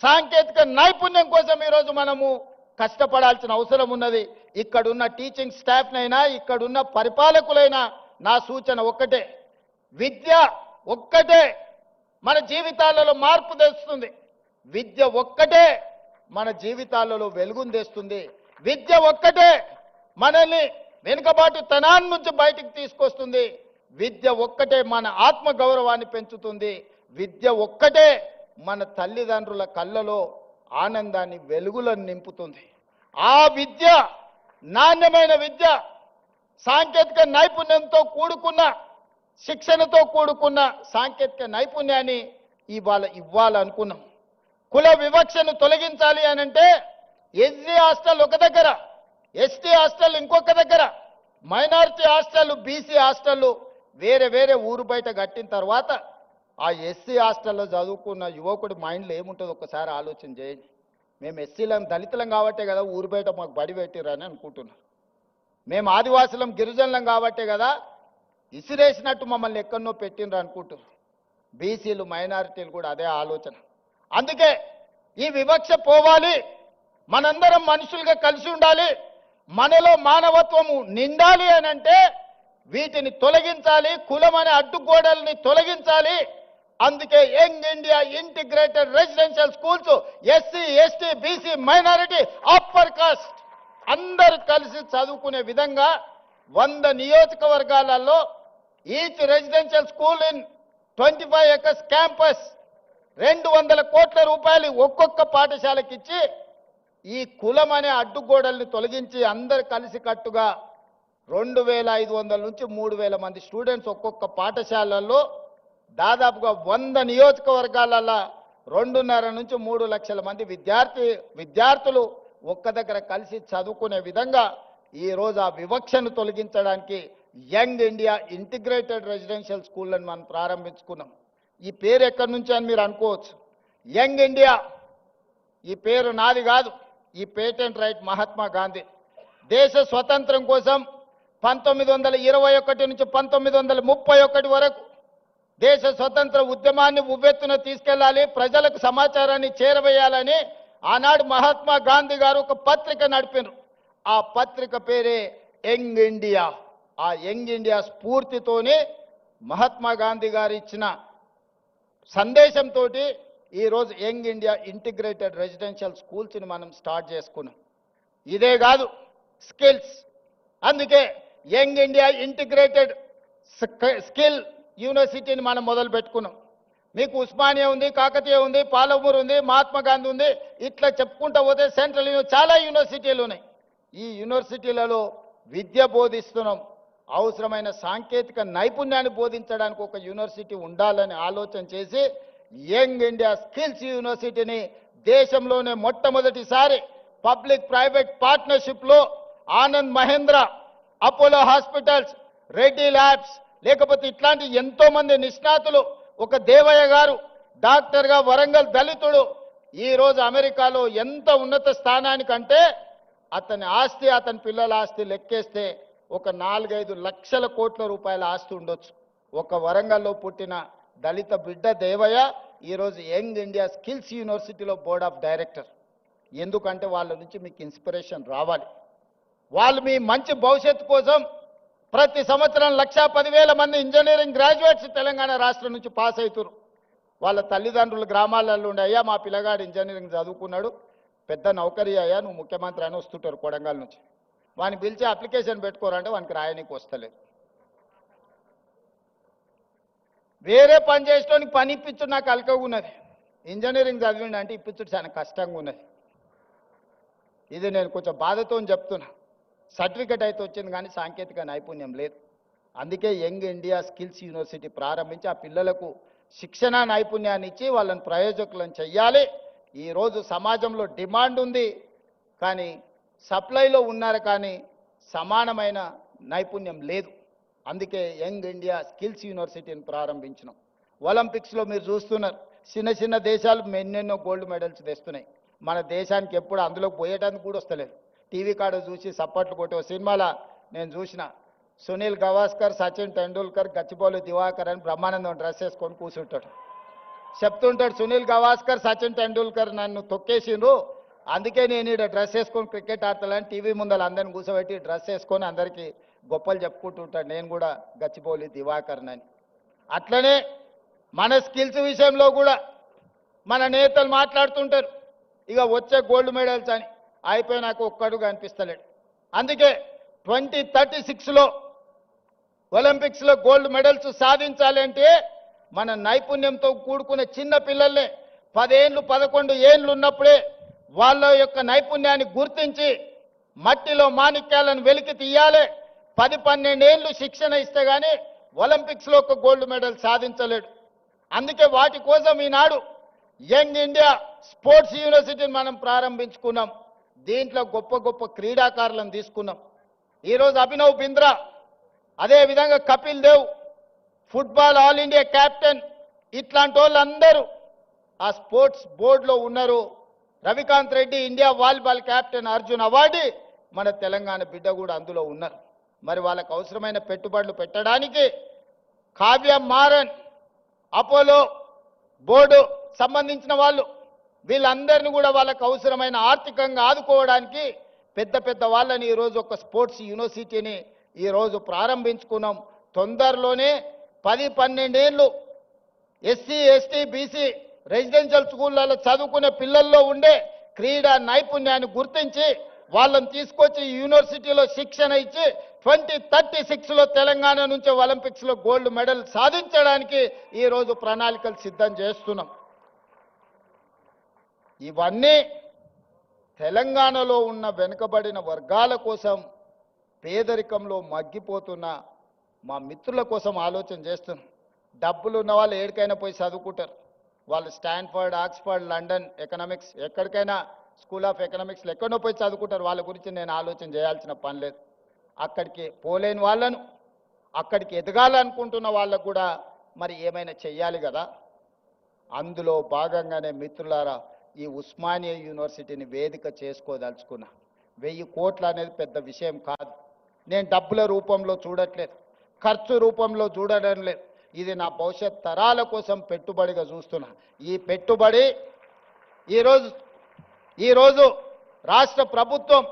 సాంకేతిక నైపుణ్యం కోసం ఈరోజు మనము కష్టపడాల్సిన అవసరం ఉన్నది. ఇక్కడున్న టీచింగ్ స్టాఫ్నైనా, ఇక్కడున్న పరిపాలకులైనా నా సూచన ఒక్కటే, విద్య ఒక్కటే మన జీవితాలలో మార్పు తెస్తుంది. విద్య ఒక్కటే మన జీవితాలలో వెలుగును తెస్తుంది. విద్య ఒక్కటే మనల్ని వెనుకబాటుతనాన్ని నుంచి బయటికి తీసుకొస్తుంది. విద్య ఒక్కటే మన ఆత్మ గౌరవాన్ని పెంచుతుంది. విద్య ఒక్కటే మన తల్లిదండ్రుల కళ్ళలో ఆనందాన్ని, వెలుగులను నింపుతుంది. ఆ విద్య, నాణ్యమైన విద్య, సాంకేతిక నైపుణ్యంతో కూడుకున్న, శిక్షణతో కూడుకున్న సాంకేతిక నైపుణ్యాన్ని ఇవ్వాలనుకున్నాం. కుల వివక్షను తొలగించాలి అనంటే ఎస్సీ హాస్టల్ ఒక దగ్గర, ఎస్టీ హాస్టల్ ఇంకొక దగ్గర, మైనారిటీ హాస్టల్, బీసీ హాస్టల్ వేరే వేరే ఊరు బయట కట్టిన తర్వాత ఆ ఎస్సీ హాస్టల్లో చదువుకున్న యువకుడి మైండ్లో ఏముంటుందో ఒక్కసారి ఆలోచన చేయండి. మేము ఎస్సీలం, దళితులం కాబట్టే కదా ఊరు బయట మాకు బడి పెట్టిరని అనుకుంటున్నాం. మేము ఆదివాసులం, గిరిజనులం కాబట్టే కదా ఇసిరేసినట్టు మమ్మల్ని ఎక్కడనో పెట్టినరు అనుకుంటున్నారు. బీసీలు, మైనారిటీలు కూడా అదే ఆలోచన. అందుకే ఈ వివక్ష పోవాలి, మనందరం మనుషులుగా కలిసి ఉండాలి, మనలో మానవత్వము నిండాలి అని అంటే వీటిని తొలగించాలి, కులం అనే అడ్డుగోడల్ని తొలగించాలి. అందుకే young India integrated residential schools SC, ST, BC, minority, upper caste అందరూ కలిసి చదువుకునే విధంగా 100 నియోజకవర్గాలలో each residential school in 25 acres campus 200 కోట్ల రూపాయలు ఒక్కొక్క పాఠశాలకి ఇచ్చి ఈ కులం అనే అడ్డుగోడల్ని తొలగించి అందరు కలిసి కట్టుగా 2,500 నుంచి 3,000 మంది స్టూడెంట్స్ ఒక్కొక్క పాఠశాలల్లో దాదాపుగా 100 నియోజకవర్గాలలో 2.5 నుంచి 3 లక్షల మంది విద్యార్థులు ఒక్క దగ్గర కలిసి చదువుకునే విధంగా ఈరోజు ఆ వివక్షను తొలగించడానికి యంగ్ ఇండియా ఇంటిగ్రేటెడ్ రెసిడెన్షియల్ స్కూళ్ళని మనం ప్రారంభించుకున్నాం. ఈ పేరు ఎక్కడి నుంచి అని మీరు అనుకోవచ్చు. యంగ్ ఇండియా ఈ పేరు నాది కాదు, ఈ పేటెంట్ రైట్ మహాత్మా గాంధీ. దేశ స్వతంత్రం కోసం 1921 నుంచి 1931 వరకు దేశ స్వతంత్ర ఉద్యమాన్ని ఉవ్వెత్తున తీసుకెళ్లాలి, ప్రజలకు సమాచారాన్ని చేరవేయాలని ఆనాడు మహాత్మా గాంధీ గారు ఒక పత్రిక నడిపారు. ఆ పత్రిక పేరే యంగ్ ఇండియా. ఆ యంగ్ ఇండియా స్ఫూర్తితోనే మహాత్మా గాంధీ గారు ఇచ్చిన సందేశంతో ఈరోజు యంగ్ ఇండియా ఇంటిగ్రేటెడ్ రెసిడెన్షియల్ స్కూల్స్ని మనం స్టార్ట్ చేసుకున్నాం. ఇదే కాదు, స్కిల్స్. అందుకే యంగ్ ఇండియా ఇంటిగ్రేటెడ్ స్కిల్ యూనివర్సిటీని మనం మొదలు పెట్టుకున్నాం. మీకు ఉస్మానియా ఉంది, కాకతీయ ఉంది, పాలమూరు ఉంది, మహాత్మా గాంధీ ఉంది, ఇట్లా చెప్పుకుంటూ పోతే సెంట్రల్ చాలా యూనివర్సిటీలు ఉన్నాయి. ఈ యూనివర్సిటీలలో విద్య బోధిస్తున్నాం. అవసరమైన సాంకేతిక నైపుణ్యాన్ని బోధించడానికి ఒక యూనివర్సిటీ ఉండాలని ఆలోచన చేసి యంగ్ ఇండియా స్కిల్స్ యూనివర్సిటీని దేశంలోనే మొట్టమొదటిసారి పబ్లిక్ ప్రైవేట్ పార్ట్నర్షిప్లో Anand Mahindra, Apollo hospitals, Reddy labs, లేకపోతే ఇట్లాంటి ఎంతో మంది నిష్ణాతులు, ఒక దేవయ్య గారు డాక్టర్గా వరంగల్ దళితుడు ఈరోజు అమెరికాలో ఎంత ఉన్నత స్థానానికంటే అతని ఆస్తి, అతని పిల్లల ఆస్తి లెక్కేస్తే ఒక 4-5 లక్షల కోట్ల రూపాయల ఆస్తి ఉండొచ్చు. ఒక వరంగల్లో పుట్టిన దళిత బిడ్డ దేవయ్య ఈరోజు యంగ్ ఇండియా స్కిల్స్ యూనివర్సిటీలో బోర్డ్ ఆఫ్ డైరెక్టర్. ఎందుకంటే వాళ్ళ నుంచి మీకు ఇన్స్పిరేషన్ రావాలి. వాళ్ళు మీ మంచి భవిష్యత్తు కోసం ప్రతి సంవత్సరం 1,10,000 మంది ఇంజనీరింగ్ గ్రాడ్యుయేట్స్ తెలంగాణ రాష్ట్రం నుంచి పాస్ అవుతారు. వాళ్ళ తల్లిదండ్రులు గ్రామాలలో ఉండే, అయ్యా మా పిల్లగాడు ఇంజనీరింగ్ చదువుకున్నాడు, పెద్ద నౌకరీ అయ్యా, నువ్వు ముఖ్యమంత్రి అని వస్తుంటారు కొడంగల్ నుంచి. వాడిని పిలిచి అప్లికేషన్ పెట్టుకోరంటే వానికి రాయనీకి వస్తలేదు. వేరే పని చేసేటోనికి పని ఇప్పించుడు నాకు అలకగా ఉన్నది. ఇంజనీరింగ్ చదివిండి అంటే ఇప్పించుడు చాలా కష్టంగా ఉన్నది. ఇది నేను కొంచెం బాధతో చెప్తున్నా. సర్టిఫికెట్ అయితే వచ్చింది కానీ సాంకేతిక నైపుణ్యం లేదు. అందుకే యంగ్ ఇండియా స్కిల్స్ యూనివర్సిటీ ప్రారంభించి ఆ పిల్లలకు శిక్షణ నైపుణ్యాన్ని ఇచ్చి వాళ్ళని ప్రయోజకులను చెయ్యాలి. ఈరోజు సమాజంలో డిమాండ్ ఉంది కానీ సప్లైలో ఉన్నారు కానీ సమానమైన నైపుణ్యం లేదు. అందుకే యంగ్ ఇండియా స్కిల్స్ యూనివర్సిటీని ప్రారంభించినాం. ఒలింపిక్స్లో మీరు చూస్తున్నారు, చిన్న చిన్న దేశాలు ఎన్నెన్నో గోల్డ్ మెడల్స్ తెస్తున్నాయి. మన దేశానికి ఎప్పుడు అందులోకి పోయేటానికి కూడా వస్తలేదు. టీవీ కాడ చూసి సప్పట్లు కొట్టే సినిమాలో నేను చూసిన సునీల్ గవాస్కర్, సచిన్ టెండూల్కర్, గచ్చిబౌలి దివాకర్ అని బ్రహ్మానందం డ్రెస్ వేసుకొని కూర్చుంటాడు. చెప్తుంటాడు సునీల్ గవాస్కర్, సచిన్ టెండూల్కర్ నన్ను తొక్కేసిండ్రు, అందుకే నేను ఇక్కడ డ్రెస్ వేసుకొని క్రికెట్ ఆడతానని టీవీ ముందర అందరిని కూర్చోబెట్టి డ్రెస్ వేసుకొని అందరికీ గొప్పలు చెప్పుకుంటుంటాడు. నేను కూడా గచ్చిబౌలి దివాకర్నని. అట్లనే మన స్కిల్స్ విషయంలో కూడా మన నేతలు మాట్లాడుతుంటారు ఇక వచ్చే గోల్డ్ మెడల్స్ అని. అయిపోయినాక ఒక్కడు కనిపిస్తలేడు. అందుకే 2036లో ఒలింపిక్స్లో గోల్డ్ మెడల్స్ సాధించాలి అంటే మన నైపుణ్యంతో కూడుకునే చిన్న పిల్లల్ని 10 ఏళ్ళు 11 ఏళ్ళు ఉన్నప్పుడే వాళ్ళ యొక్క నైపుణ్యాన్ని గుర్తించి మట్టిలో మాణిక్యాలను వెలికి తీయాలి. 10-12 ఏళ్ళు శిక్షణ ఇస్తే కానీ ఒలింపిక్స్లో ఒక గోల్డ్ మెడల్ సాధించలేడు. అందుకే వాటి కోసం ఈనాడు యంగ్ ఇండియా స్పోర్ట్స్ యూనివర్సిటీని మనం ప్రారంభించుకున్నాం. దీంట్లో గొప్ప గొప్ప క్రీడాకారులను తీసుకున్నాం. ఈరోజు అభినవ్ బింద్రా, అదేవిధంగా Kapil Dev, football all India captain, ఇట్లాంటి వాళ్ళందరూ ఆ స్పోర్ట్స్ బోర్డులో ఉన్నారు. Ravikant Reddy India volleyball captain, Arjun award మన తెలంగాణ బిడ్డ కూడా అందులో ఉన్నారు. మరి వాళ్ళకు అవసరమైన పెట్టుబడులు పెట్టడానికి కావ్య మారన్, అపోలో బోర్డు సంబంధించిన వాళ్ళు వీళ్ళందరినీ కూడా వాళ్ళకు అవసరమైన ఆర్థికంగా ఆదుకోవడానికి పెద్ద పెద్ద వాళ్ళని ఈరోజు ఒక స్పోర్ట్స్ యూనివర్సిటీని ఈరోజు ప్రారంభించుకున్నాం. తొందరలోనే 10-12 ఏళ్ళు ఎస్సీ ఎస్టీ బీసీ రెసిడెన్షియల్ స్కూళ్ళలో చదువుకునే పిల్లల్లో ఉండే క్రీడా నైపుణ్యాన్ని గుర్తించి వాళ్ళని తీసుకొచ్చి యూనివర్సిటీలో శిక్షణ ఇచ్చి 2036లో తెలంగాణ నుంచి ఒలింపిక్స్లో గోల్డ్ మెడల్ సాధించడానికి ఈరోజు ప్రణాళికలు సిద్ధం చేస్తున్నాం. ఇవన్నీ తెలంగాణలో ఉన్న వెనుకబడిన వర్గాల కోసం, పేదరికంలో మగ్గిపోతున్న మా మిత్రుల కోసం ఆలోచన చేస్తున్నాం. డబ్బులు ఉన్న వాళ్ళు ఎక్కడికైనా పోయి చదువుకుంటారు. వాళ్ళు స్టాన్ఫర్డ్, ఆక్స్ఫర్డ్, లండన్ ఎకనామిక్స్, ఎక్కడికైనా స్కూల్ ఆఫ్ ఎకనామిక్స్లో ఎక్కడో పోయి చదువుకుంటారు. వాళ్ళ గురించి నేను ఆలోచన చేయాల్సిన పని లేదు. అక్కడికి పోలేని వాళ్ళను, అక్కడికి ఎదగాలనుకుంటున్న వాళ్ళకు కూడా మరి ఏమైనా చెయ్యాలి కదా. అందులో భాగంగానే మిత్రులారా ఈ ఉస్మానియా యూనివర్సిటీని వేదిక చేసుకోదలుచుకున్నా. 1000 కోట్లు అనేది పెద్ద విషయం కాదు. నేను డబ్బుల రూపంలో చూడట్లేదు, ఖర్చు రూపంలో చూడడం లేదు. ఇది నా భవిష్యత్ తరాల కోసం పెట్టుబడిగా చూస్తున్నా. ఈ పెట్టుబడి ఈరోజు రాష్ట్ర ప్రభుత్వం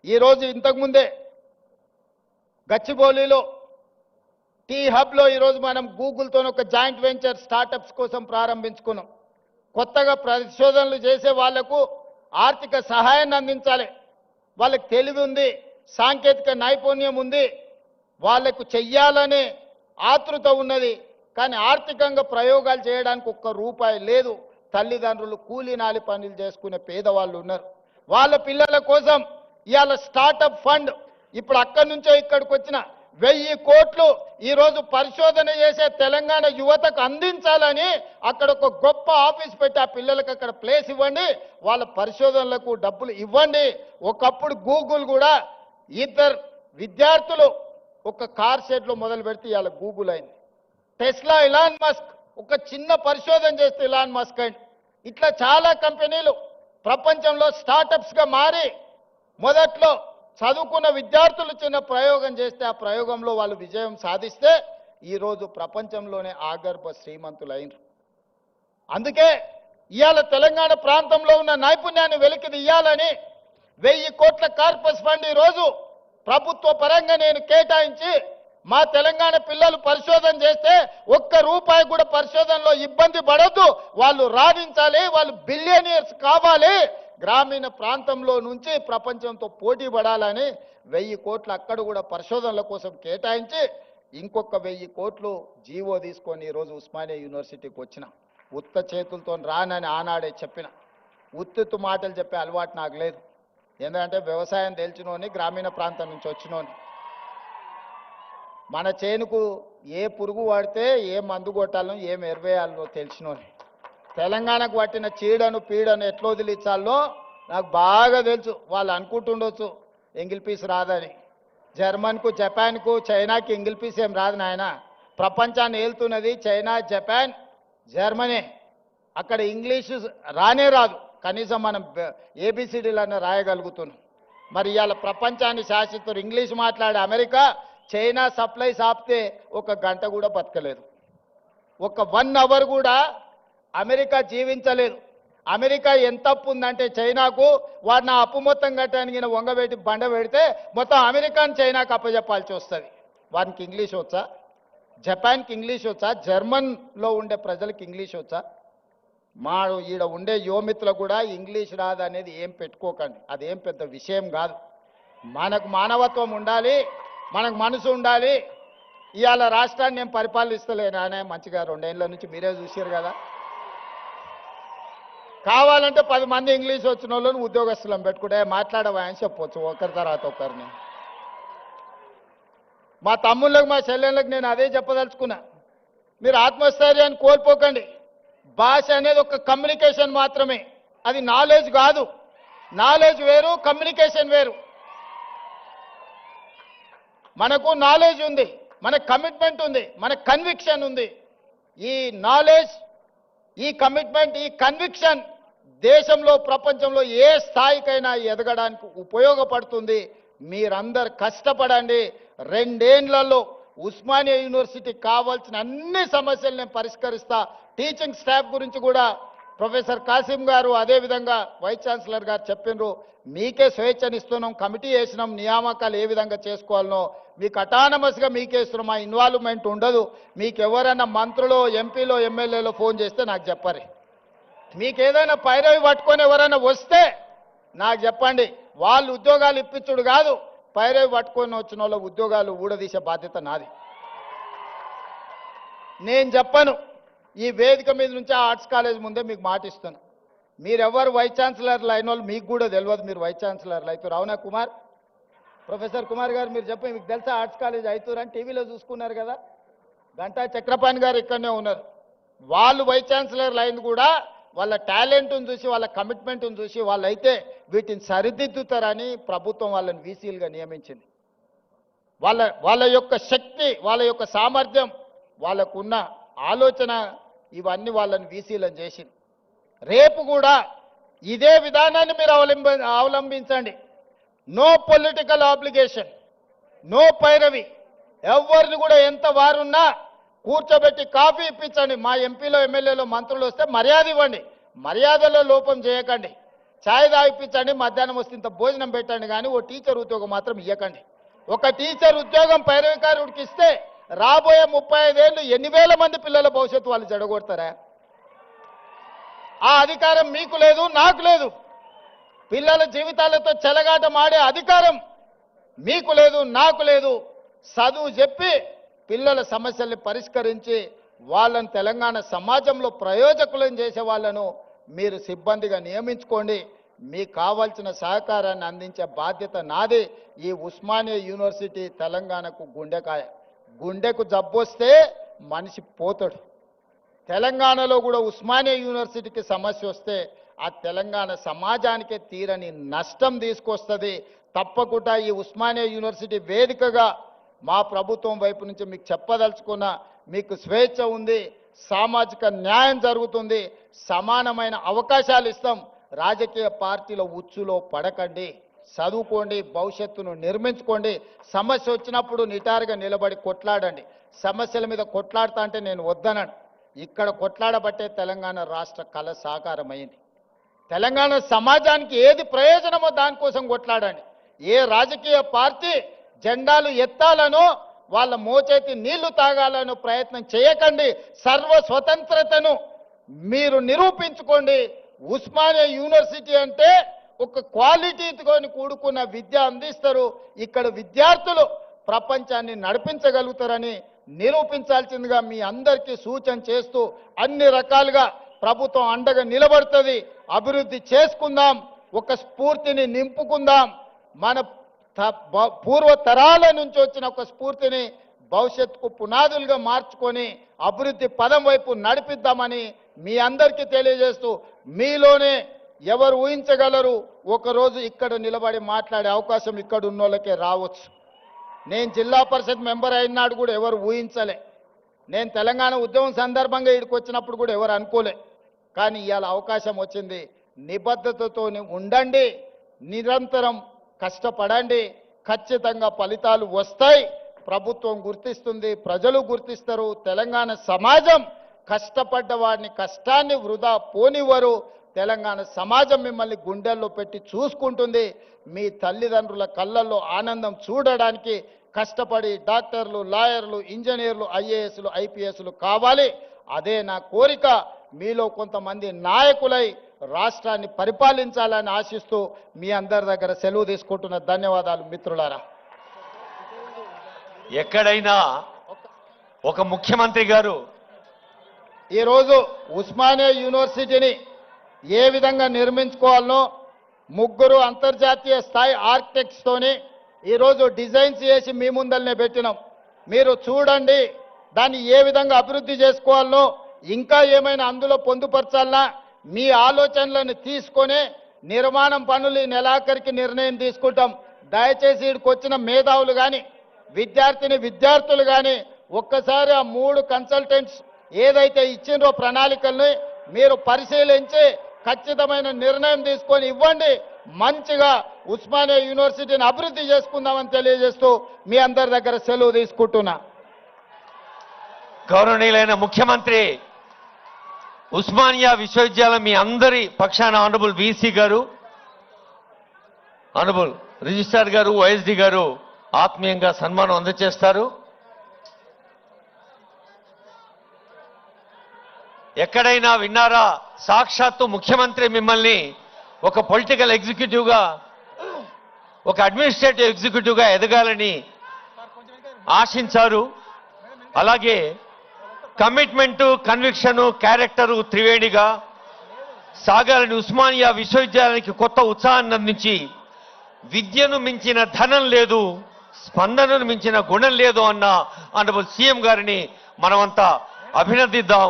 ఈరోజు ఇంతకుముందే గచ్చిబౌలిలో టీ హబ్లో ఈరోజు మనం గూగుల్తో ఒక జాయింట్ వెంచర్ స్టార్టప్స్ కోసం ప్రారంభించుకున్నాం. కొత్తగా పరిశోధనలు చేసే వాళ్లకు ఆర్థిక సహాయాన్ని అందించాలి. వాళ్ళకి తెలివి ఉంది, సాంకేతిక నైపుణ్యం ఉంది, వాళ్లకు చెయ్యాలనే ఆతృత ఉన్నది. కానీ ఆర్థికంగా ప్రయోగాలు చేయడానికి ఒక్క రూపాయి లేదు. తల్లిదండ్రులు కూలీనాలి పనులు చేసుకునే పేదవాళ్ళు ఉన్నారు. వాళ్ళ పిల్లల కోసం ఇవాళ స్టార్టప్ ఫండ్ ఇప్పుడు అక్కడి నుంచో ఇక్కడికి వచ్చిన 1000 కోట్లు ఈరోజు పరిశోధన చేసే తెలంగాణ యువతకు అందించాలని అక్కడ ఒక గొప్ప ఆఫీస్ పెట్టి ఆ పిల్లలకు అక్కడ ప్లేస్ ఇవ్వండి, వాళ్ళ పరిశోధనలకు డబ్బులు ఇవ్వండి. ఒకప్పుడు గూగుల్ కూడా 2 విద్యార్థులు ఒక కార్ షెడ్లో మొదలు పెడితే ఇవాళ గూగుల్ అయింది. టెస్లా, ఇలాన్ మస్క్ ఒక చిన్న పరిశోధన చేస్తే ఇలాన్ మస్క్ అయింది. ఇట్లా చాలా కంపెనీలు ప్రపంచంలో స్టార్టప్స్గా మారి మొదట్లో చదువుకున్న విద్యార్థులు చిన్న ప్రయోగం చేస్తే ఆ ప్రయోగంలో వాళ్ళు విజయం సాధిస్తే ఈరోజు ప్రపంచంలోనే ఆగర్భ శ్రీమంతులైనరు. అందుకే ఇవాళ తెలంగాణ ప్రాంతంలో ఉన్న నైపుణ్యాన్ని వెలికి తీయాలని 1000 కోట్ల కార్పస్ ఫండ్ ఈరోజు ప్రభుత్వ పరంగా నేను కేటాయించి మా తెలంగాణ పిల్లలు పరిశోధన చేస్తే ఒక్క రూపాయి కూడా పరిశోధనలో ఇబ్బంది పడద్దు, వాళ్ళు రాణించాలి, వాళ్ళు బిలియనీర్స్ కావాలి, గ్రామీణ ప్రాంతంలో నుంచి ప్రపంచంతో పోటీ పడాలని 1000 కోట్లు అక్కడ కూడా పరిశోధనల కోసం కేటాయించి ఇంకొక 1000 కోట్లు జీవో తీసుకొని ఈరోజు ఉస్మానియా యూనివర్సిటీకి వచ్చిన. ఉత్త చేతులతో రానని ఆనాడే చెప్పిన. ఉత్తుత్తు మాటలు చెప్పే అలవాటు నాకు లేదు. ఎందుకంటే వ్యవసాయం తెలిసినోని, గ్రామీణ ప్రాంతం నుంచి వచ్చినోని. మన చేనుకు ఏ పురుగు పడితే ఏ మందు కొట్టాలో ఏం ఎరువేయాలో తెలిసినోని. తెలంగాణకు పట్టిన చీడను పీడను ఎట్లా వదిలించాలో నాకు బాగా తెలుసు. వాళ్ళు అనుకుంటుండొచ్చు ఎంగిల్ పీస్ రాదని. జర్మన్కు, జపాన్కు, చైనాకి ఎంగిల్ పీస్ ఏం రాదు నాయన. ప్రపంచాన్ని ఏలుతున్నది చైనా, జపాన్, జర్మనీ. అక్కడ ఇంగ్లీషు రానే రాదు. కనీసం మనం ఏబిసిడీలన్నా రాయగలుగుతున్నాం. మరి ఇవాళ ప్రపంచాన్ని శాసిస్తారు ఇంగ్లీష్ మాట్లాడే అమెరికా, చైనా సప్లైస్ ఆపితే ఒక గంట కూడా బతకలేదు. ఒక 1 అవర్ కూడా అమెరికా జీవించలేదు. అమెరికా ఎంత అప్పు ఉందంటే చైనాకు, వాడిని ఆ అప్పు మొత్తం కట్టడానికి వంగబెట్టి బండ పెడితే మొత్తం అమెరికాని చైనాకు అప్పచెప్పాల్సి వస్తుంది. వానికి ఇంగ్లీష్ వచ్చా? జపాన్కి ఇంగ్లీష్ వచ్చా? జర్మన్లో ఉండే ప్రజలకు ఇంగ్లీష్ వచ్చా? మా ఈడ ఉండే యువమిత్రులు కూడా ఇంగ్లీష్ రాదు అనేది ఏం పెట్టుకోకండి. అదేం పెద్ద విషయం కాదు. మనకు మానవత్వం ఉండాలి, మనకు మనసు ఉండాలి. ఇవాళ రాష్ట్రాన్ని నేను పరిపాలిస్తలేను అనే మంచిగా 2 ఏళ్ళ నుంచి మీరే చూసారు కదా. కావాలంటే 10 మంది ఇంగ్లీష్ వచ్చిన వాళ్ళని ఉద్యోగస్తులను పెట్టుకుంటే మాట్లాడవా అని చెప్పొచ్చు ఒకరి తర్వాత ఒకరిని. మా తమ్ముళ్ళకి, మా చెల్లెళ్ళకి నేను అదే చెప్పదలుచుకున్నా. మీరు ఆత్మస్థైర్యాన్ని కోల్పోకండి. భాష అనేది ఒక కమ్యూనికేషన్ మాత్రమే, అది నాలెడ్జ్ కాదు. నాలెడ్జ్ వేరు, కమ్యూనికేషన్ వేరు. మనకు నాలెడ్జ్ ఉంది, మనకు కమిట్మెంట్ ఉంది, మనకు కన్విక్షన్ ఉంది. ఈ నాలెడ్జ్, ఈ కమిట్మెంట్, ఈ కన్విక్షన్ దేశంలో, ప్రపంచంలో ఏ స్థాయికైనా ఎదగడానికి ఉపయోగపడుతుంది. మీరందరు కష్టపడండి. 2 ఏళ్లలో ఉస్మానియా యూనివర్సిటీకి కావాల్సిన అన్ని సమస్యలు నేను పరిష్కరిస్తా. టీచింగ్ స్టాఫ్ గురించి కూడా ప్రొఫెసర్ కాసిం గారు, అదేవిధంగా వైస్ ఛాన్సలర్ గారు చెప్పినారు. మీకే స్వేచ్ఛనిస్తున్నాం, కమిటీ వేసినాం, నియామకాలు ఏ విధంగా చేసుకోవాలనో మీకు అటానమస్గా మీకే ఇస్తున్నాం. మా ఇన్వాల్వ్మెంట్ ఉండదు. మీకు ఎవరైనా మంత్రులు, ఎంపీలో, ఎమ్మెల్యేలో ఫోన్ చేస్తే నాకు చెప్పరు. మీకు ఏదైనా పైరవి పట్టుకొని ఎవరైనా వస్తే నాకు చెప్పండి. వాళ్ళు ఉద్యోగాలు ఇప్పించుడు కాదు, పైరవి పట్టుకొని వచ్చిన వాళ్ళ ఉద్యోగాలు ఊడదీసే బాధ్యత నాది. నేను చెప్పను. ఈ వేదిక మీద నుంచి ఆర్ట్స్ కాలేజ్ ముందే మీకు మాటిస్తాను. మీరెవరు వైస్ ఛాన్సలర్లు అయిన వాళ్ళు మీకు కూడా తెలియదు. మీరు వైస్ ఛాన్సలర్లు అవుతారు. అవునా కుమార్? ప్రొఫెసర్ కుమార్ గారు మీరు చెప్పండి, మీకు తెలుసా ఆర్ట్స్ కాలేజ్ అవుతారు అని? టీవీలో చూసుకున్నారు కదా. గంటా చక్రపాణి గారు ఇక్కడనే ఉన్నారు. వాళ్ళు వైస్ ఛాన్సలర్లు అయింది కూడా వాళ్ళ టాలెంట్ను చూసి, వాళ్ళ కమిట్మెంట్ను చూసి వాళ్ళైతే వీటిని సరిదిద్దుతారని ప్రభుత్వం వాళ్ళని వీసీలుగా నియమించింది. వాళ్ళ యొక్క శక్తి, వాళ్ళ యొక్క సామర్థ్యం, వాళ్ళకున్న ఆలోచన ఇవన్నీ వాళ్ళని వీసీలను చేసింది. రేపు కూడా ఇదే విధానాన్ని మీరు అవలంబించండి. నో పొలిటికల్ ఆబ్లిగేషన్, నో పైరవి. ఎవరిని కూడా ఎంత వారున్నా కూర్చోబెట్టి కాఫీ ఇప్పించండి. మా ఎంపీలో, ఎమ్మెల్యేలో, మంత్రులు వస్తే మర్యాద ఇవ్వండి. మర్యాదలో లోపం చేయకండి. ఛాయ్ తాగిపించండి, మధ్యాహ్నం వస్తే ఇంత భోజనం పెట్టండి. కానీ ఓ టీచర్ ఉద్యోగం మాత్రం ఇవ్వకండి. ఒక టీచర్ ఉద్యోగం పైరవికారుడికి ఇస్తే రాబోయే 35 ఏళ్ళు 8,000 మంది పిల్లల భవిష్యత్తు వాళ్ళు జడగొడతారా? ఆ అధికారం మీకు లేదు, నాకు లేదు. పిల్లల జీవితాలతో చెలగాటమాడే అధికారం మీకు లేదు, నాకు లేదు. చదువు చెప్పి పిల్లల సమస్యల్ని పరిష్కరించి వాళ్ళని తెలంగాణ సమాజంలో ప్రయోజకులను చేసే వాళ్ళను మీరు సిబ్బందిగా నియమించుకోండి. మీకు కావాల్సిన సహకారాన్ని అందించే బాధ్యత నాది. ఈ ఉస్మానియా యూనివర్సిటీ తెలంగాణకు గుండెకాయ. గుండెకు జబ్బొస్తే మనిషి పోతాడు. తెలంగాణలో కూడా ఉస్మానియా యూనివర్సిటీకి సమస్య వస్తే ఆ తెలంగాణ సమాజానికే తీరని నష్టం తీసుకొస్తుంది. తప్పకుండా ఈ ఉస్మానియా యూనివర్సిటీ వేదికగా మా ప్రభుత్వం వైపు నుంచి మీకు చెప్పదలుచుకున్న, మీకు స్వేచ్ఛ ఉంది, సామాజిక న్యాయం జరుగుతుంది, సమానమైన అవకాశాలు ఇస్తాం. రాజకీయ పార్టీల ఉచ్చులో పడకండి, చదువుకోండి, భవిష్యత్తును నిర్మించుకోండి. సమస్య వచ్చినప్పుడు నిటారుగా నిలబడి కొట్లాడండి. సమస్యల మీద కొట్లాడుతా అంటే నేను వద్దనను. ఇక్కడ కొట్లాడబట్టే తెలంగాణ రాష్ట్ర కళ సాకారమైంది. తెలంగాణ సమాజానికి ఏది ప్రయోజనమో దానికోసం కొట్లాడండి. ఏ రాజకీయ పార్టీ జెండాలు ఎత్తాలనో, వాళ్ళ మోచేతి నీళ్లు తాగాలనో ప్రయత్నం చేయకండి. సర్వ స్వతంత్రతను మీరు నిరూపించుకోండి. ఉస్మానియా యూనివర్సిటీ అంటే ఒక క్వాలిటీతో కూడుకున్న విద్య అందిస్తారు. ఇక్కడ విద్యార్థులు ప్రపంచాన్ని నడిపించగలుగుతారని నిరూపించాల్సిందిగా మీ అందరికీ సూచన చేస్తూ అన్ని రకాలుగా ప్రభుత్వం అండగా నిలబడుతుంది. అభివృద్ధి చేసుకుందాం, ఒక స్ఫూర్తిని నింపుకుందాం. మన పూర్వ తరాల నుంచి వచ్చిన ఒక స్ఫూర్తిని భవిష్యత్తుకు పునాదులుగా మార్చుకొని అభివృద్ధి పదం వైపు నడిపిద్దామని మీ అందరికీ తెలియజేస్తూ, మీలోనే ఎవరు ఊహించగలరు ఒకరోజు ఇక్కడ నిలబడి మాట్లాడే అవకాశం ఇక్కడ ఉన్నోళ్ళకే రావచ్చు. నేను జిల్లా పరిషత్ మెంబర్ అయినాడు కూడా ఎవరు ఊహించలే. నేను తెలంగాణ ఉద్యమం సందర్భంగా ఇక్కడికి వచ్చినప్పుడు కూడా ఎవరు అనుకోలే. కానీ ఇవాళ అవకాశం వచ్చింది. నిబద్ధతతో ఉండండి, నిరంతరం కష్టపడండి, ఖచ్చితంగా ఫలితాలు వస్తాయి. ప్రభుత్వం గుర్తిస్తుంది, ప్రజలు గుర్తిస్తారు. తెలంగాణ సమాజం కష్టపడ్డ వాడిని కష్టాన్ని వృధా పోనివ్వరు. తెలంగాణ సమాజం మిమ్మల్ని గుండెల్లో పెట్టి చూసుకుంటుంది. మీ తల్లిదండ్రుల కళ్ళల్లో ఆనందం చూడడానికి కష్టపడి డాక్టర్లు, లాయర్లు, ఇంజనీర్లు, ఐఏఎస్లు, ఐపీఎస్లు కావాలి. అదే నా కోరిక. మీలో కొంతమంది నాయకులై రాష్ట్రాన్ని పరిపాలించాలని ఆశిస్తూ మీ అందరి దగ్గర సెలవు తీసుకుంటున్న ధన్యవాదాలు మిత్రులారా. ఎక్కడైనా ఒక ముఖ్యమంత్రి గారు ఈరోజు ఉస్మానియా యూనివర్సిటీని ఏ విధంగా నిర్మించుకోవాలనో 3 అంతర్జాతీయ స్థాయి ఆర్కిటెక్ట్స్తోని ఈరోజు డిజైన్స్ చేసి మీ ముందల్నే పెట్టినాం. మీరు చూడండి, దాన్ని ఏ విధంగా అభివృద్ధి చేసుకోవాలనో, ఇంకా ఏమైనా అందులో పొందుపరచాలన్నా మీ ఆలోచనలను తీసుకొని నిర్మాణం పనులు ఈ నెలాఖరికి నిర్ణయం తీసుకుంటాం. దయచేసి ఇక్కడికి వచ్చిన మేధావులు కానీ విద్యార్థులు కానీ ఒక్కసారి ఆ 3 కన్సల్టెంట్స్ ఏదైతే ఇచ్చిండ్రో ప్రణాళికల్ని మీరు పరిశీలించి ఖచ్చితమైన నిర్ణయం తీసుకొని ఇవ్వండి. మంచిగా ఉస్మానియా యూనివర్సిటీని అభివృద్ధి చేసుకుందామని తెలియజేస్తూ మీ అందరి దగ్గర సెలవు తీసుకుంటున్నా. గౌరవనీయులైన ముఖ్యమంత్రి, ఉస్మానియా విశ్వవిద్యాలయం మీ అందరి పక్షాన ఆనరబుల్ వీసీ గారు, ఆనరబుల్ రిజిస్ట్రార్ గారు, వైఎస్డి గారు ఆత్మీయంగా సన్మానం అందజేస్తారు. ఎక్కడైనా విన్నారా, సాక్షాత్తు ముఖ్యమంత్రి మిమ్మల్ని ఒక పొలిటికల్ ఎగ్జిక్యూటివ్గా, ఒక అడ్మినిస్ట్రేటివ్ ఎగ్జిక్యూటివ్గా ఎదగాలని ఆశించారు. అలాగే కమిట్మెంటు, కన్విక్షను, క్యారెక్టరు త్రివేణిగా సాగాలని ఉస్మానియా విశ్వవిద్యాలయానికి కొత్త ఉత్సాహాన్ని అందించి, విద్యను మించిన ధనం లేదు, స్పందనను మించిన గుణం లేదు అన్న ఆనరబుల్ సీఎం గారిని మనమంతా అభినందిద్దాం.